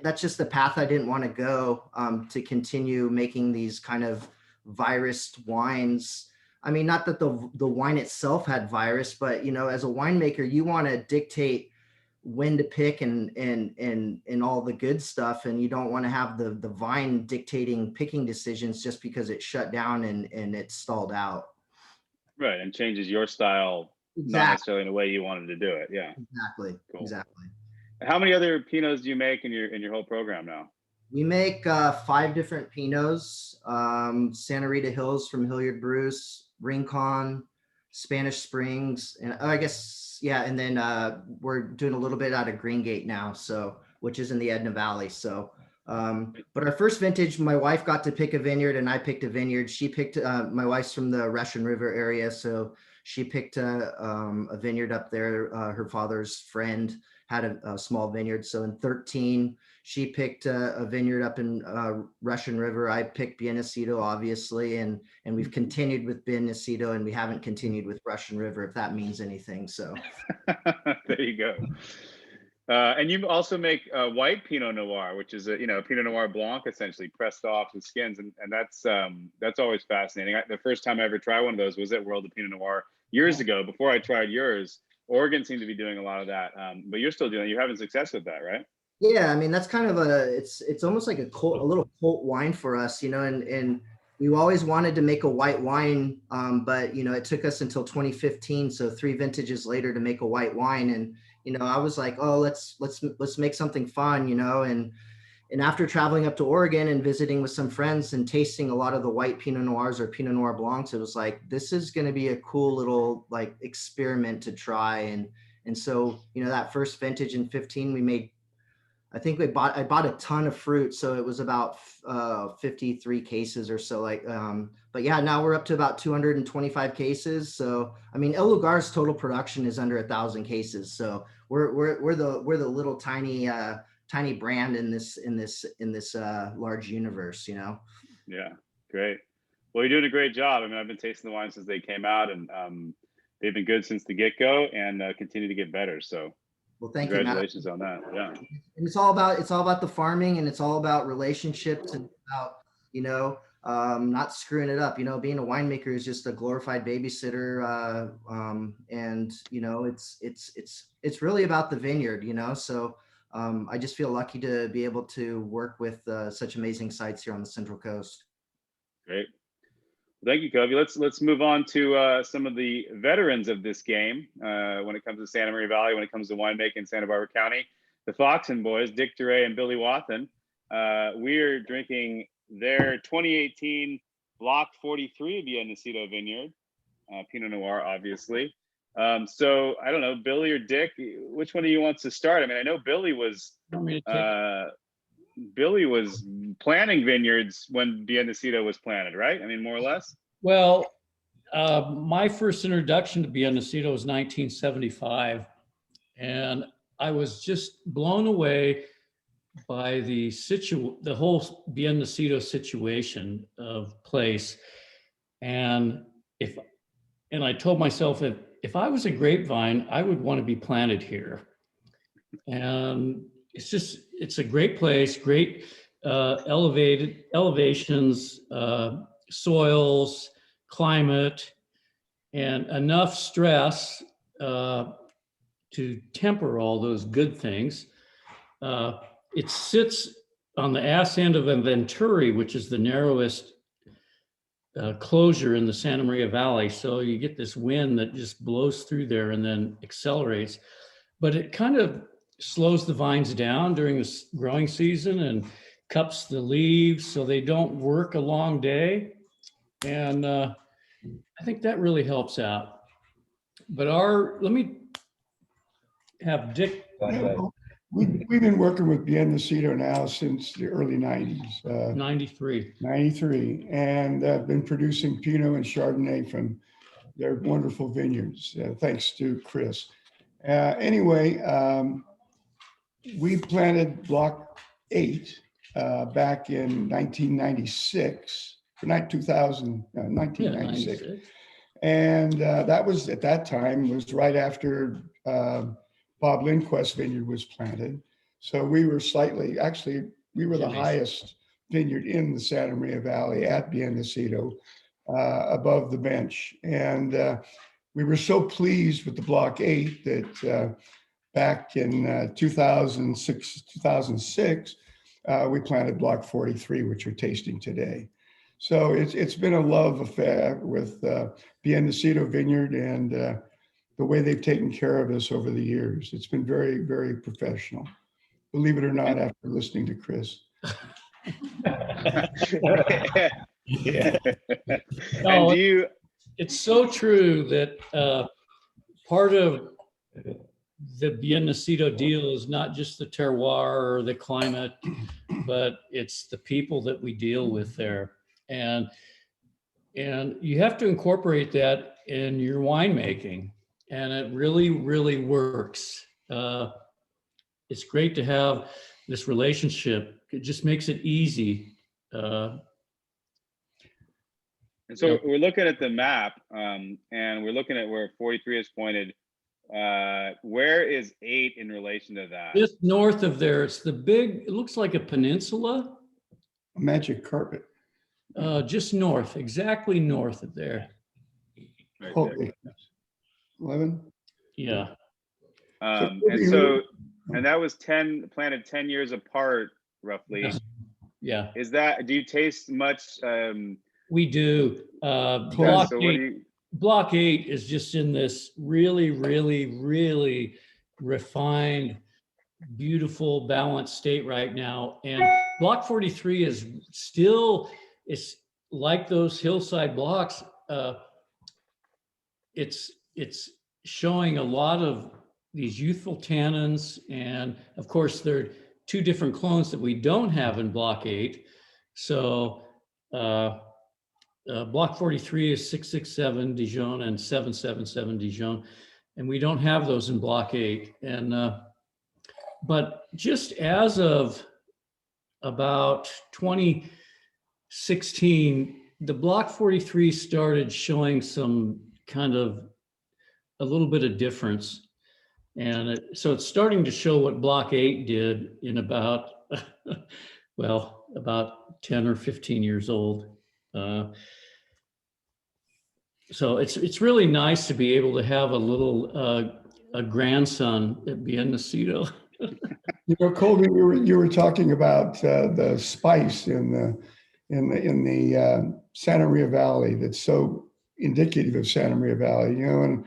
that's just the path I didn't want to go to continue making these kind of virus wines. I mean, not that the wine itself had virus, but as a winemaker, you want to dictate when to pick and all the good stuff, and you don't want to have the vine dictating picking decisions just because it shut down and it stalled out. Right, and changes your style, exactly. Not necessarily in the way you wanted to do it. Yeah, exactly. Cool. Exactly. How many other Pinots do you make in your whole program now? We make 5 different Pinots: Santa Rita Hills from Hilliard Bruce, Rincon, Spanish Springs, and I guess, yeah. And then we're doing a little bit out of Green Gate now, so, which is in the Edna Valley. So, but our first vintage, my wife got to pick a vineyard and I picked a vineyard. She picked, my wife's from the Russian River area, so she picked a vineyard up there. Her father's friend had a small vineyard. So in 13, she picked a vineyard up in Russian River. I picked Bien Nacido, obviously, and we've continued with Bien Nacido, and we haven't continued with Russian River, if that means anything. So there you go. And you also make white Pinot Noir, which is a Pinot Noir Blanc, essentially pressed off with skins, and that's always fascinating. The first time I ever tried one of those was at World of Pinot Noir years ago. Before I tried yours, Oregon seemed to be doing a lot of that, but you're still doing. You're having success with that, right? yeah, I mean, that's kind of it's almost like a little cult wine for us, and we always wanted to make a white wine, but it took us until 2015, so 3 vintages later, to make a white wine. And I was like, oh, let's make something fun, and after traveling up to Oregon and visiting with some friends and tasting a lot of the white Pinot Noirs or Pinot Noir Blancs, it was like, this is going to be a cool little like experiment to try. And so that first vintage in 15, we made, I think I bought a ton of fruit, so it was about 53 cases or so. But yeah, now we're up to about 225 cases. So I mean, El Lugar's total production is under 1,000 cases. So we're the little tiny brand in this large universe. Yeah, great. Well, you're doing a great job. I mean, I've been tasting the wine since they came out, and they've been good since the get-go, and continue to get better. So. Well, thank you, Matt. Congratulations on that. Yeah. And it's all about the farming, and it's all about relationships, and about, not screwing it up. Being a winemaker is just a glorified babysitter. And it's really about the vineyard, so I just feel lucky to be able to work with such amazing sites here on the Central Coast. Great. Thank you, Coby. Let's move on to some of the veterans of this game when it comes to Santa Maria Valley, when it comes to winemaking in Santa Barbara County. The Foxen boys, Dick Doré and Billy Wathen. We're drinking their 2018 Block 43 Bien Nacido Vineyard, Pinot Noir, obviously. So I don't know, Billy or Dick, which one of you wants to start? I mean, I know Billy was planting vineyards when Bien Nacido was planted, right? I mean, more or less. Well, my first introduction to Bien Nacido was 1975, and I was just blown away by the whole Bien Nacido situation of place. And I told myself, if I was a grapevine, I would want to be planted here. And it's a great place, great elevations, soils, climate, and enough stress to temper all those good things. It sits on the ass end of a Venturi, which is the narrowest closure in the Santa Maria Valley. So you get this wind that just blows through there and then accelerates. But it kind of slows the vines down during the growing season and cups the leaves so they don't work a long day. And I think that really helps out. But let me have Dick. We've been working with Bien Nacido now since the early 90s. 93. And been producing Pinot and Chardonnay from their wonderful vineyards, thanks to Chris. Anyway, we planted Block 8 back in 1996, or 1996. Yeah, and that was, at that time, was right after Bob Lindquist's vineyard was planted. So we were we were the highest vineyard in the Santa Maria Valley at Bien Nacido, above the bench. And we were so pleased with the Block 8 that back in 2006, we planted Block 43, which we're tasting today. So it's been a love affair with Bien Nacido Vineyard and the way they've taken care of us over the years. It's been very, very professional. Believe it or not, after listening to Chris. And it's so true that part of the Bien Nacido deal is not just the terroir or the climate, but it's the people that we deal with there. And you have to incorporate that in your winemaking. And it really, really works. It's great to have this relationship. It just makes it easy. And so we're looking at the map, and we're looking at where 43 is pointed. Where is 8 in relation to that? Just north of there, it's the big, it looks like a peninsula. A magic carpet. Just north, exactly north of there. Right Oh, there. 11. Yeah. And that was planted 10 years apart, roughly. Yes. Yeah. Is that, do you taste much? We do. Block 8 is just in this really, really, really refined, beautiful, balanced state right now. And block 43 is still, it's like those hillside blocks. It's showing a lot of these youthful tannins. And of course, there are 2 different clones that we don't have in block 8. So, block 43 is 667 Dijon and 777 Dijon, and we don't have those in block 8. And but just as of about 2016, the block 43 started showing some kind of a little bit of difference, and so it's starting to show what block 8 did in about well, about 10 or 15 years old. So it's really nice to be able to have a little a grandson at Bien Nacido. You know, Coby, you were talking about the spice in the Santa Maria Valley that's so indicative of Santa Maria Valley. You know, and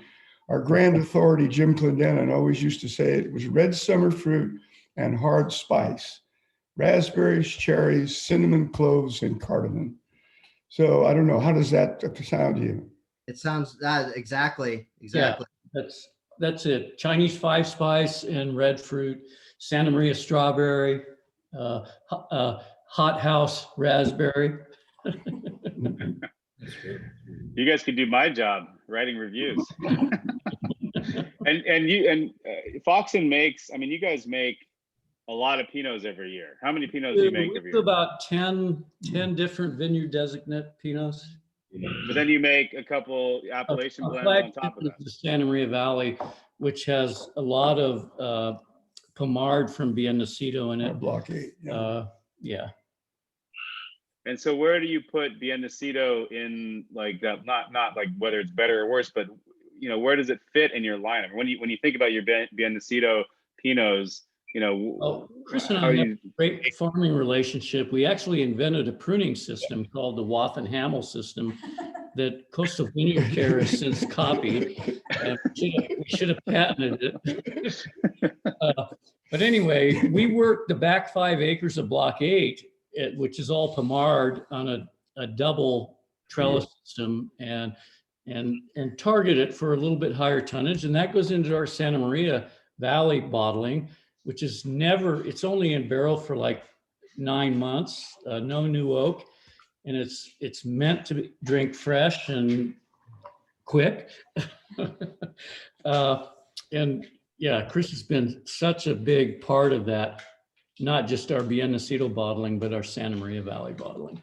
our grand authority Jim Clendenin always used to say it was red summer fruit and hard spice, raspberries, cherries, cinnamon, cloves, and cardamom. So I don't know, how does that sound to you? It sounds that exactly. Yeah, that's it. Chinese 5-spice and red fruit, Santa Maria strawberry, hot house raspberry. You guys could do my job, writing reviews. and Foxen makes, I mean, you guys make a lot of Pinots every year. How many Pinots do you make every year? About 10 different vineyard designate Pinots. But then you make a couple Appellation blends on top of that. The Santa Maria Valley, which has a lot of Pommard from Bien Nacido in it. Block 8. Yeah. Yeah. And so where do you put Bien Nacido in, like that? Not like whether it's better or worse, but you know, where does it fit in your lineup? When you think about your Bien Nacido Pinots, you know, Chris and I have a great farming relationship. We actually invented a pruning system called the Wathen Hammell system that Coastal Vineyard Care has since copied. And we should have patented it. But anyway, we worked the back 5 acres of block 8, which is all Pommard, on a double trellis system, and target it for a little bit higher tonnage. And that goes into our Santa Maria Valley bottling, which is it's only in barrel for like 9 months, no new oak. And it's meant to drink fresh and quick. And yeah, Chris has been such a big part of that, not just our Bien Nacido bottling, but our Santa Maria Valley bottling.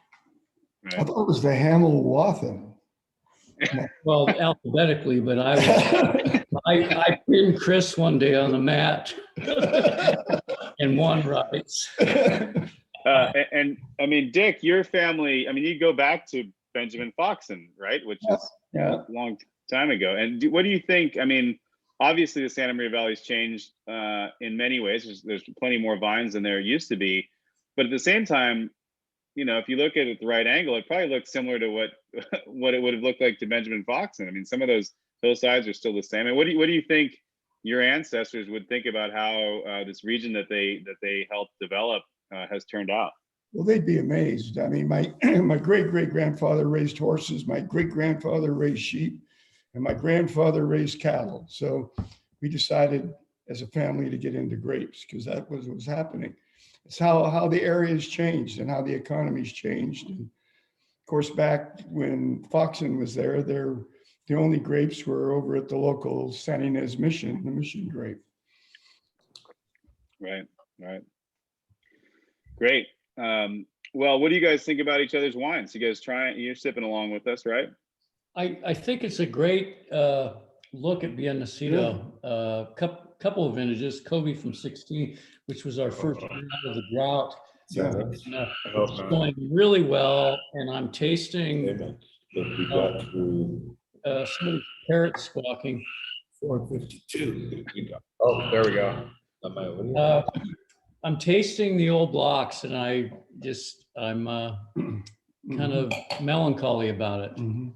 I thought it was the Hammell Wathen. Well, alphabetically, but I pinned Chris one day on the mat and won rights. And I mean, Dick, your family, I mean, you go back to Benjamin Foxen, right? Which is a long time ago. And what do you think? I mean, obviously the Santa Maria Valley's changed in many ways. There's plenty more vines than there used to be. But at the same time, you know, if you look at it at the right angle, it probably looks similar to what it would have looked like to Benjamin Foxen. I mean, some of those hillsides are still the same. And what do you think your ancestors would think about how this region that they helped develop has turned out? Well, they'd be amazed. I mean, my my great-great-grandfather raised horses, my great-grandfather raised sheep, and my grandfather raised cattle. So we decided as a family to get into grapes because that was what was happening. It's how the area's changed and how the economy's changed. And of course, back when Foxen was there, the only grapes were over at the local San Ynez Mission, the mission grape. Right. Great. Well, what do you guys think about each other's wines? You guys you're sipping along with us, right? I think it's a great look at Bien Nacido. Couple of vintages, Coby from 16, which was our first year out of the drought. Yeah. It's going really well, and I'm tasting somebody's parrot squawking. 452. Oh, there we go. I'm tasting the old blocks, and I'm kind of melancholy about it. Mhm.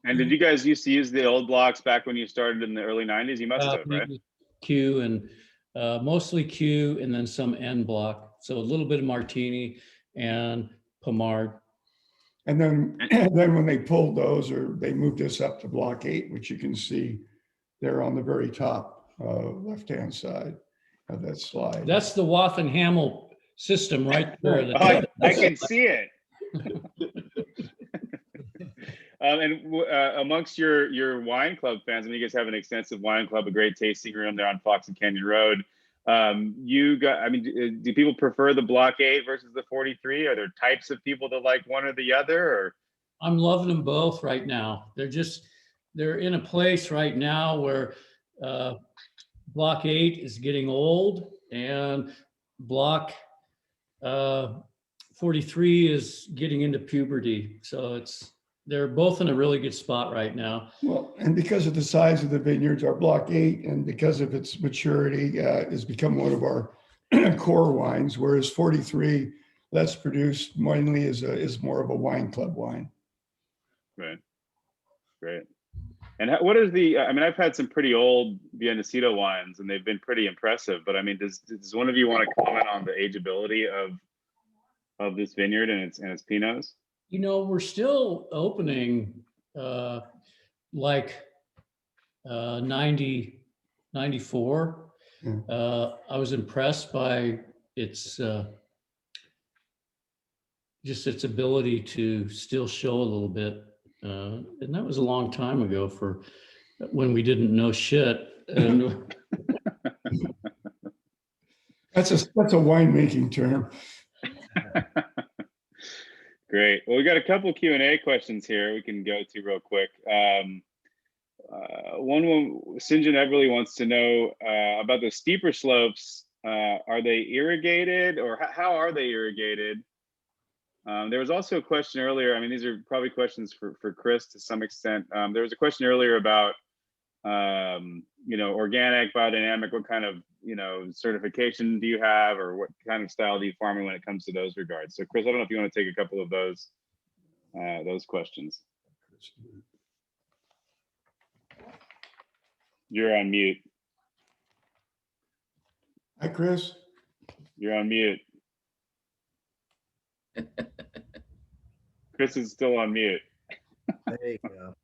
And did you guys used to use the old blocks back when you started in the early 90s? You must have, right? Q and mostly Q, and then some N block. So a little bit of Martini and Pomard. And then when they pulled those, or they moved us up to block 8, which you can see there on the very top left-hand side of that slide. That's the Wathen Hammell system right there. I can see it. Amongst your wine club fans, I mean, you guys have an extensive wine club, a great tasting room there on Foxen Canyon Road. Do people prefer the block 8 versus the 43? Are there types of people that like one or the other? Or I'm loving them both right now. They're in a place right now where block 8 is getting old and block 43 is getting into puberty. So they're both in a really good spot right now. Well, and because of the size of the vineyards, our block 8, and because of its maturity, has become one of our core wines, whereas 43, less produced, mainly is more of a wine club wine. Right. Great. And what is I've had some pretty old Bien Nacido wines, and they've been pretty impressive. But I mean, does one of you want to comment on the ageability of this vineyard and its Pinots? You know, we're still opening 90, 94. I was impressed by its just its ability to still show a little bit. And that was a long time ago for when we didn't know shit. And That's a winemaking term. Great. Well, we got a couple Q&A questions here we can go to real quick. One, St. John Everly wants to know about the steeper slopes. Are they irrigated, or how are they irrigated? There was also a question earlier. I mean, these are probably questions for Chris to some extent. There was a question earlier about, organic, biodynamic. What kind of, certification do you have, or what kind of style do you farm in when it comes to those regards? So, Chris, I don't know if you want to take a couple of those questions. You're on mute. Hi, Chris. You're on mute. Chris is still on mute. There you go.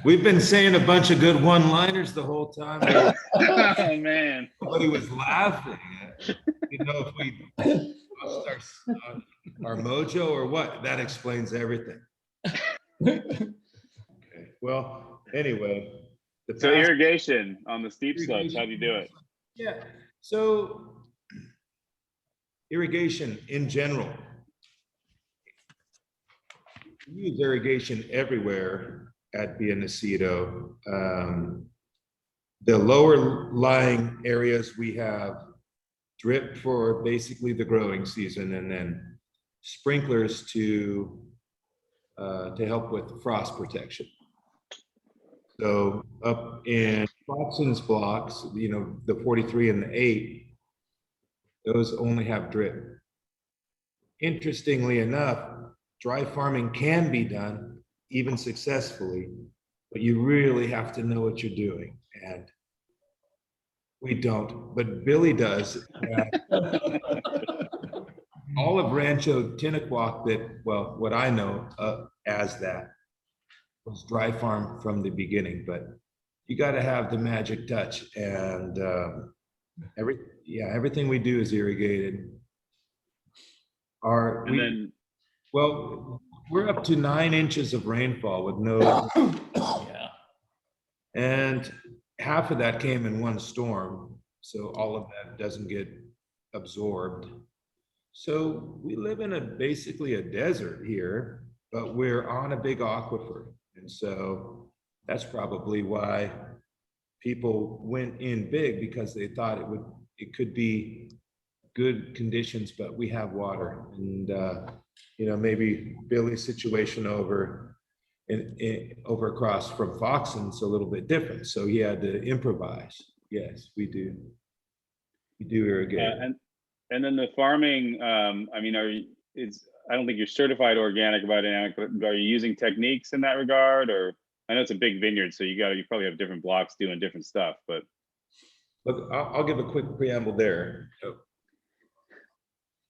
We've been saying a bunch of good one-liners the whole time. Oh man, Nobody was laughing. If we lost our mojo or what, that explains everything. Okay. Well, anyway. So irrigation on the steep slopes, how do you do it? Yeah, so irrigation in general. We use irrigation everywhere at Bien Nacido. The lower lying areas, we have drip for basically the growing season, and then sprinklers to help with frost protection. So up in Foxen's blocks, the 43 and the 8, those only have drip. Interestingly enough, dry farming can be done even successfully, but you really have to know what you're doing. And We don't, but Billy does. All of Rancho Tinnaquac that, well, what I know as that was dry farm from the beginning, but you got to have the magic touch, and everything we do is irrigated. Well, we're up to 9 inches of rainfall with no, Yeah. and half of that came in one storm, so all of that doesn't get absorbed. So we live in basically a desert here, but we're on a big aquifer, and so that's probably why people went in big, because they thought it could be good conditions, but we have water. And maybe Billy's situation over across from Foxen's a little bit different, so he had to improvise. Yes, we do irrigate. And then the farming, I mean, I don't think you're certified organic biodynamic, but are you using techniques in that regard? Or I know it's a big vineyard, so you probably have different blocks doing different stuff, but. Look, I'll give a quick preamble there.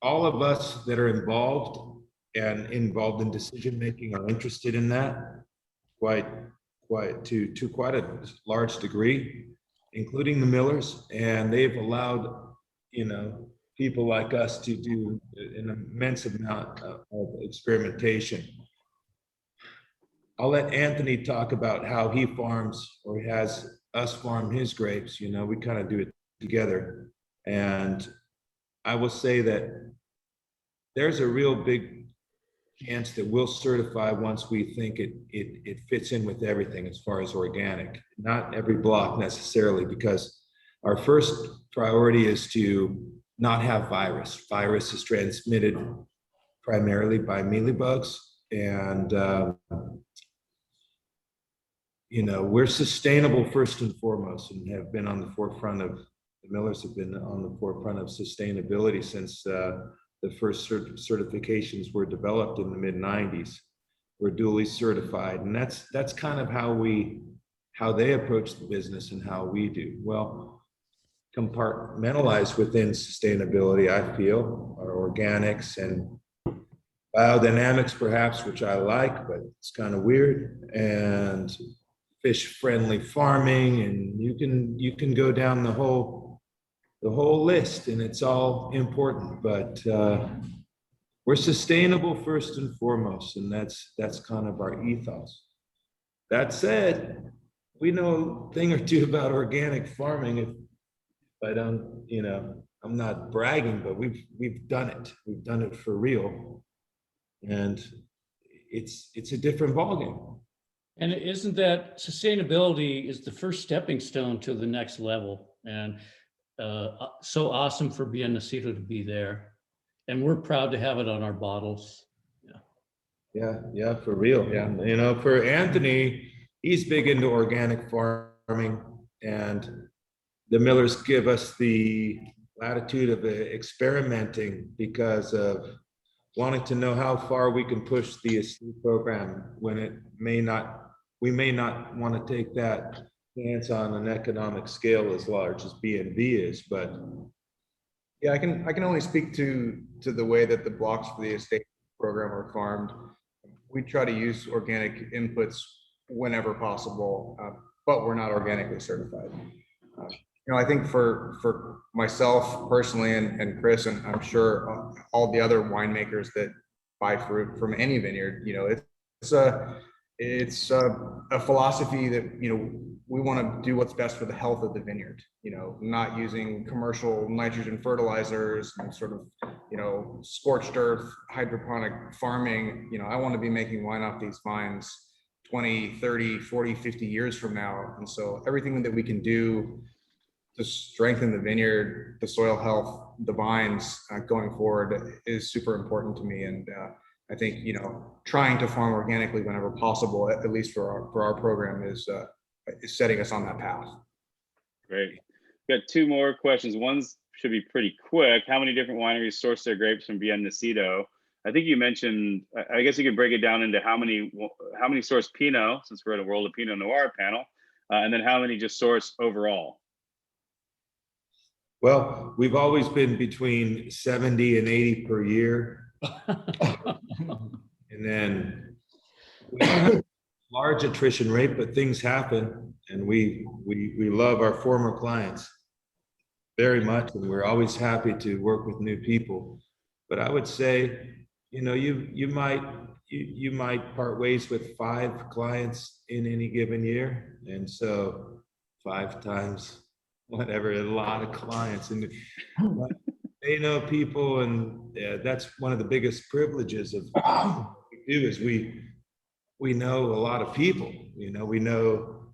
All of us that are involved in decision-making are interested in that quite to quite a large degree, including the millers, and they've allowed, people like us to do an immense amount of experimentation. I'll let Anthony talk about how he farms, or has us farm his grapes. We kind of do it together. And I will say that there's a real big chance that we'll certify once we think it fits in with everything as far as organic. Not every block necessarily, because our first priority is to not have virus. Virus is transmitted primarily by mealybugs, and we're sustainable first and foremost, and have been on the forefront of, the millers have been on the forefront of sustainability since the first certifications were developed in the mid-90s. We're duly certified, and that's kind of how they approach the business and how we do. Well, compartmentalized within sustainability, I feel, are organics and biodynamics perhaps, which I like, but it's kind of weird, and fish-friendly farming, and you can go down the whole list, and it's all important, but we're sustainable first and foremost, and that's kind of our ethos. That said, we know a thing or two about organic farming. If I don't, I'm not bragging, but we've done it. We've done it for real, and it's a different ballgame. And isn't that sustainability is the first stepping stone to the next level? And so awesome for Nacido to be there. And we're proud to have it on our bottles. Yeah, for real. Yeah. For Anthony, he's big into organic farming, and the millers give us the latitude of experimenting because of wanting to know how far we can push the estate program when we may not want to take that chance on an economic scale as large as B&B is, but yeah, I can only speak to the way that the blocks for the estate program are farmed. We try to use organic inputs whenever possible, but we're not organically certified. I think for myself personally, and Chris, and I'm sure all the other winemakers that buy fruit from any vineyard, it's a philosophy that we want to do what's best for the health of the vineyard. Not using commercial nitrogen fertilizers and sort of scorched earth hydroponic farming. I want to be making wine off these vines 20, 30, 40, 50 years from now, and so everything that we can do to strengthen the vineyard, the soil health, the vines going forward is super important to me. And I think, trying to farm organically whenever possible, at least for our program, is setting us on that path. Great. Got 2 more questions. One's should be pretty quick. How many different wineries source their grapes from Nacido? I think you mentioned, I guess you could break it down into how many source Pinot, since we're in a World of Pinot Noir panel, and then how many just source overall? Well, we've always been between 70 and 80 per year. And then we have a large attrition rate, but things happen, and we love our former clients very much, and we're always happy to work with new people. But I would say, you know, you might part ways with 5 clients in any given year, and so 5 times whatever, a lot of clients, and they know people, and that's one of the biggest privileges of what we do is we know a lot of people. You know, we know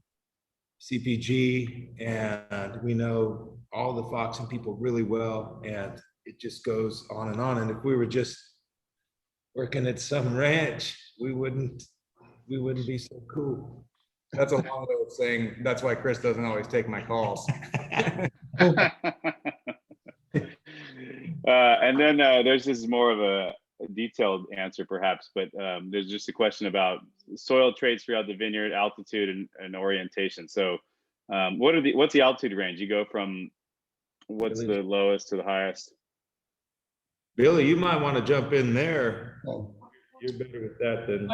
CPG and we know all the Foxen people really well, and it just goes on and on. And if we were just working at some ranch, we wouldn't be so cool. That's a long way of saying that's why Chris doesn't always take my calls. And then there's this more of a detailed answer perhaps, but there's just a question about soil traits throughout the vineyard, altitude and orientation. So what's the altitude range? You go from what's the lowest to the highest? Billy, you might want to jump in there. Oh. You're better with that than.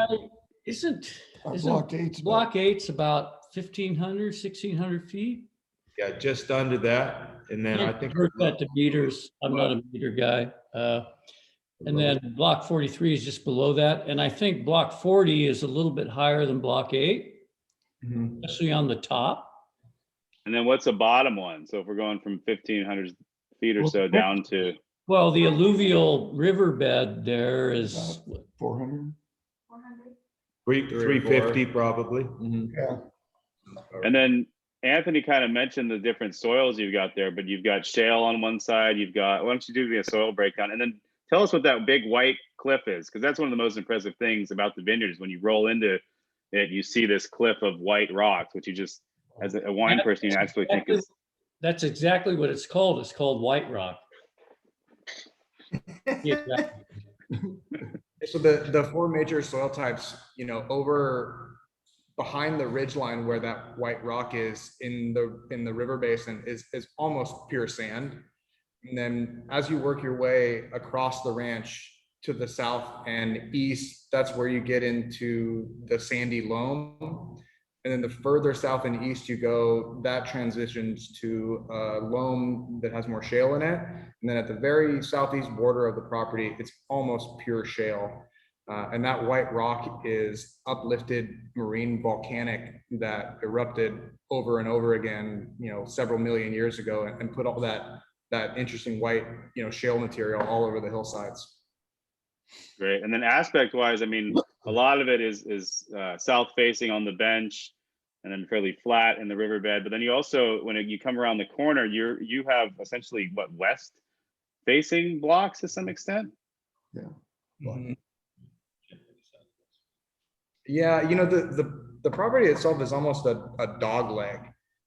Isn't Block 8's about 1,500, 1,600 feet? Yeah, just under that. And then I think. Heard that to meters. I'm not a meter guy. And then block 43 is just below that. And I think block 40 is a little bit higher than block 8, especially on the top. And then what's the bottom one? So if we're going from 1,500 feet or so down to. Well, the alluvial riverbed there is 400. 350 probably. Yeah. And then Anthony kind of mentioned the different soils you've got there, but you've got shale on one side. You've got, why don't you do the soil breakdown? And then tell us what that big white cliff is, because that's one of the most impressive things about the vineyards. When you roll into it, you see this cliff of white rocks, which you just, as a wine person, you actually think is. That's exactly what it's called. It's called white rock. Yeah. So the 4 major soil types, you know, over behind the ridge line where that white rock is in the river basin is almost pure sand. And then as you work your way across the ranch to the south and east, that's where you get into the sandy loam. And then the further south and east you go, that transitions to loam that has more shale in it. And then at the very southeast border of the property, it's almost pure shale. And that white rock is uplifted marine volcanic that erupted over and over again, you know, several million years ago, and put all that interesting white, you know, shale material all over the hillsides. Great. And then aspect wise, I mean, a lot of it is south facing on the bench and then fairly flat in the riverbed. But then you also, when you come around the corner, you have essentially what, west facing blocks to some extent? Yeah. Mm-hmm. Yeah, you know, the property itself is almost a dog leg.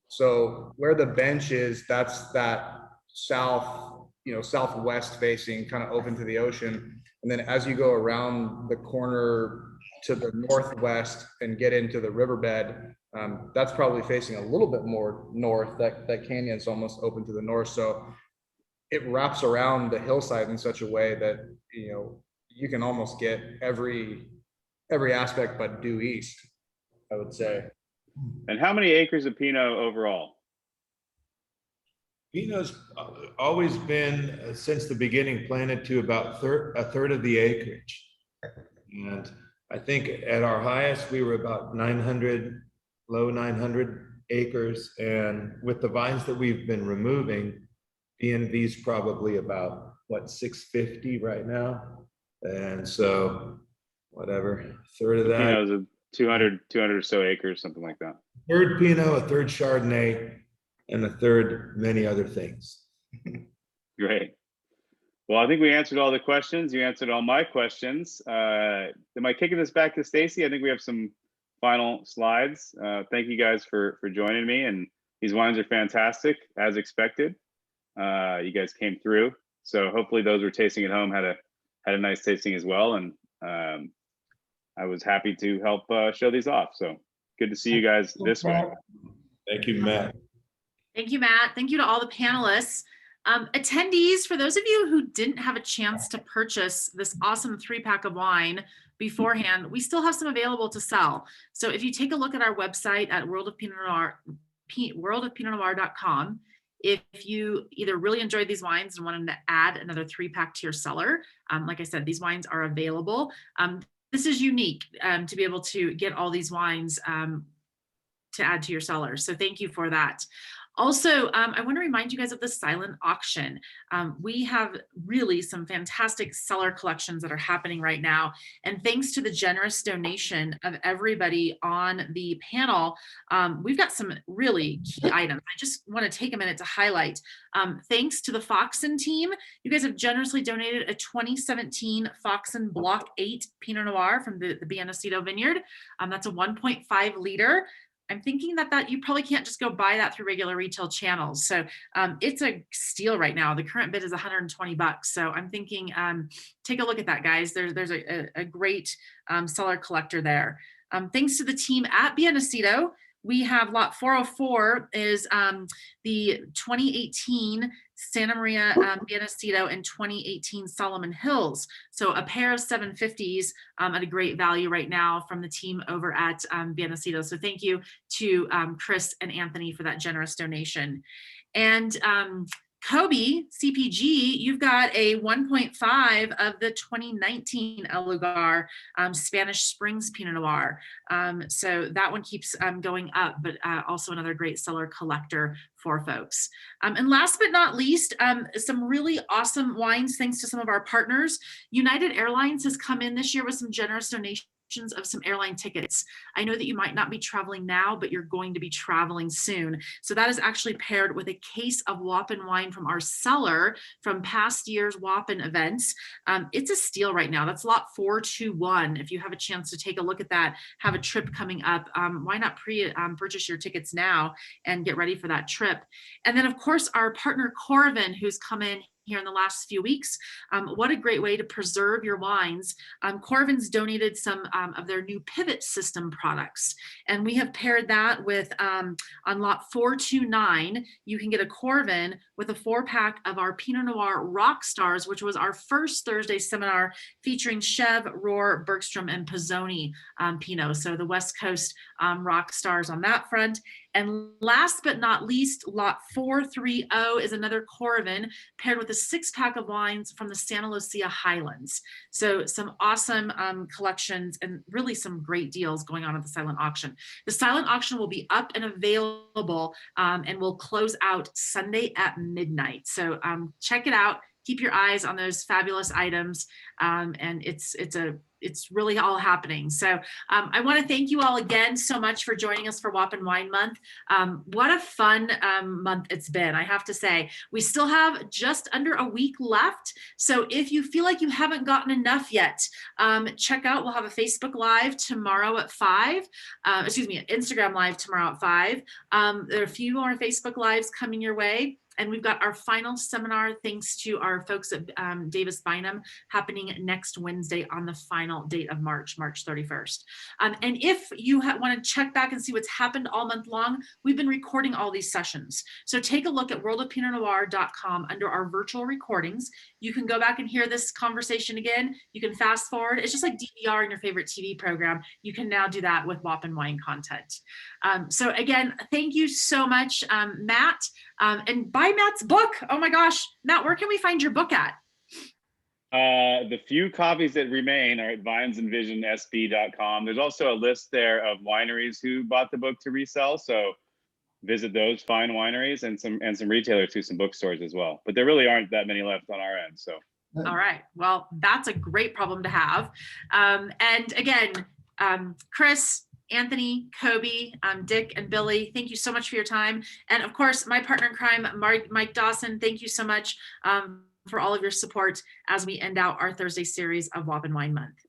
So where the bench is, that's that south, you know, southwest facing, kind of open to the ocean. And then as you go around the corner to the northwest and get into the riverbed, that's probably facing a little bit more north. That canyon's almost open to the north. So it wraps around the hillside in such a way that, you know, you can almost get every aspect but due east, I would say. And how many acres of Pinot overall? Pinot's always been, since the beginning, planted to about a third of the acreage. And I think at our highest, we were about 900, low 900 acres. And with the vines that we've been removing, B&V's probably about, what, 650 right now? And so, whatever, third of that. Pinot's a 200 or so acres, something like that. Third Pinot, a third Chardonnay, and a third many other things. Great. Well, I think we answered all the questions. You answered all my questions. Am I kicking this back to Stacy? I think we have some final slides. Thank you guys for joining me. And these wines are fantastic, as expected. You guys came through. So hopefully those who are tasting at home had a nice tasting as well. And I was happy to help show these off. So good to see you guys this way. Thank you, Matt. Thank you, Matt. Thank you to all the panelists. Attendees, for those of you who didn't have a chance to purchase this awesome 3-pack of wine beforehand, we still have some available to sell. So if you take a look at our website at worldofpinotnoir.com, if you either really enjoyed these wines and wanted to add another 3-pack to your cellar, like I said, these wines are available. This is unique to be able to get all these wines to add to your cellar. So thank you for that. Also, I want to remind you guys of the silent auction. We have really some fantastic cellar collections that are happening right now. And thanks to the generous donation of everybody on the panel, we've got some really key items. I just want to take a minute to highlight. Thanks to the Foxen team, you guys have generously donated a 2017 Foxen Block 8 Pinot Noir from the Nacido Vineyard. That's a 1.5 liter. I'm thinking that you probably can't just go buy that through regular retail channels. So it's a steal right now. The current bid is $120. So I'm thinking, take a look at that, guys. There's a great cellar collector there. Thanks to the team at Nacido, we have lot 404 is the 2018 Santa Maria Nacido and 2018 Solomon Hills. So a pair of 750s at a great value right now from the team over at Nacido. So thank you to Chris and Anthony for that generous donation. And Coby, CPG, you've got a 1.5 of the 2019 Lugar Spanish Springs Pinot Noir. So that one keeps going up, but also another great cellar collector for folks. And last but not least, some really awesome wines thanks to some of our partners. United Airlines has come in this year with some generous donations of some airline tickets. I know that you might not be traveling now, but you're going to be traveling soon. So that is actually paired with a case of Wathen wine from our cellar from past year's Wathen events. It's a steal right now. That's lot 421. If you have a chance to take a look at that, have a trip coming up, why not purchase your tickets now and get ready for that trip? And then of course, our partner Corvin, who's come in here in the last few weeks. What a great way to preserve your wines. Corvin's donated some of their new Pivot System products. And we have paired that with, on lot 429, you can get a Corvin with a 4-pack of our Pinot Noir Rock Stars, which was our first Thursday seminar featuring Chev, Rohr, Bergstrom, and Pizzoni Pinot. So the West Coast Rock Stars on that front. And last but not least, lot 430 is another Corvin paired with a 6-pack of wines from the Santa Lucia Highlands. So some awesome collections and really some great deals going on at the silent auction. The silent auction will be up and available and will close out Sunday at midnight. So check it out. Keep your eyes on those fabulous items. And it's really all happening. So I want to thank you all again so much for joining us for Wathen Wine Month. What a fun month it's been, I have to say. We still have just under a week left. So if you feel like you haven't gotten enough yet, check out, we'll have a Facebook Live tomorrow at 5. Instagram Live tomorrow at 5. There are a few more Facebook Lives coming your way. And we've got our final seminar, thanks to our folks at Davis Bynum, happening next Wednesday on the final date of March 31st. And if you want to check back and see what's happened all month long, we've been recording all these sessions. So take a look at worldofpinotnoir.com under our virtual recordings. You can go back and hear this conversation again. You can fast forward. It's just like DVR in your favorite TV program. You can now do that with Wathen wine content. So again, thank you so much, Matt. And buy Matt's book. Oh my gosh, Matt, where can we find your book at? The few copies that remain are at vinesandvisionsb.com. There's also a list there of wineries who bought the book to resell. So visit those fine wineries and some retailers too, some bookstores as well. But there really aren't that many left on our end. So. All right. Well, that's a great problem to have. And again, Chris, Anthony, Coby, Dick, and Billy, thank you so much for your time. And of course, my partner in crime, Mike Dawson, thank you so much for all of your support as we end out our Thursday series of Wathen Wine Month.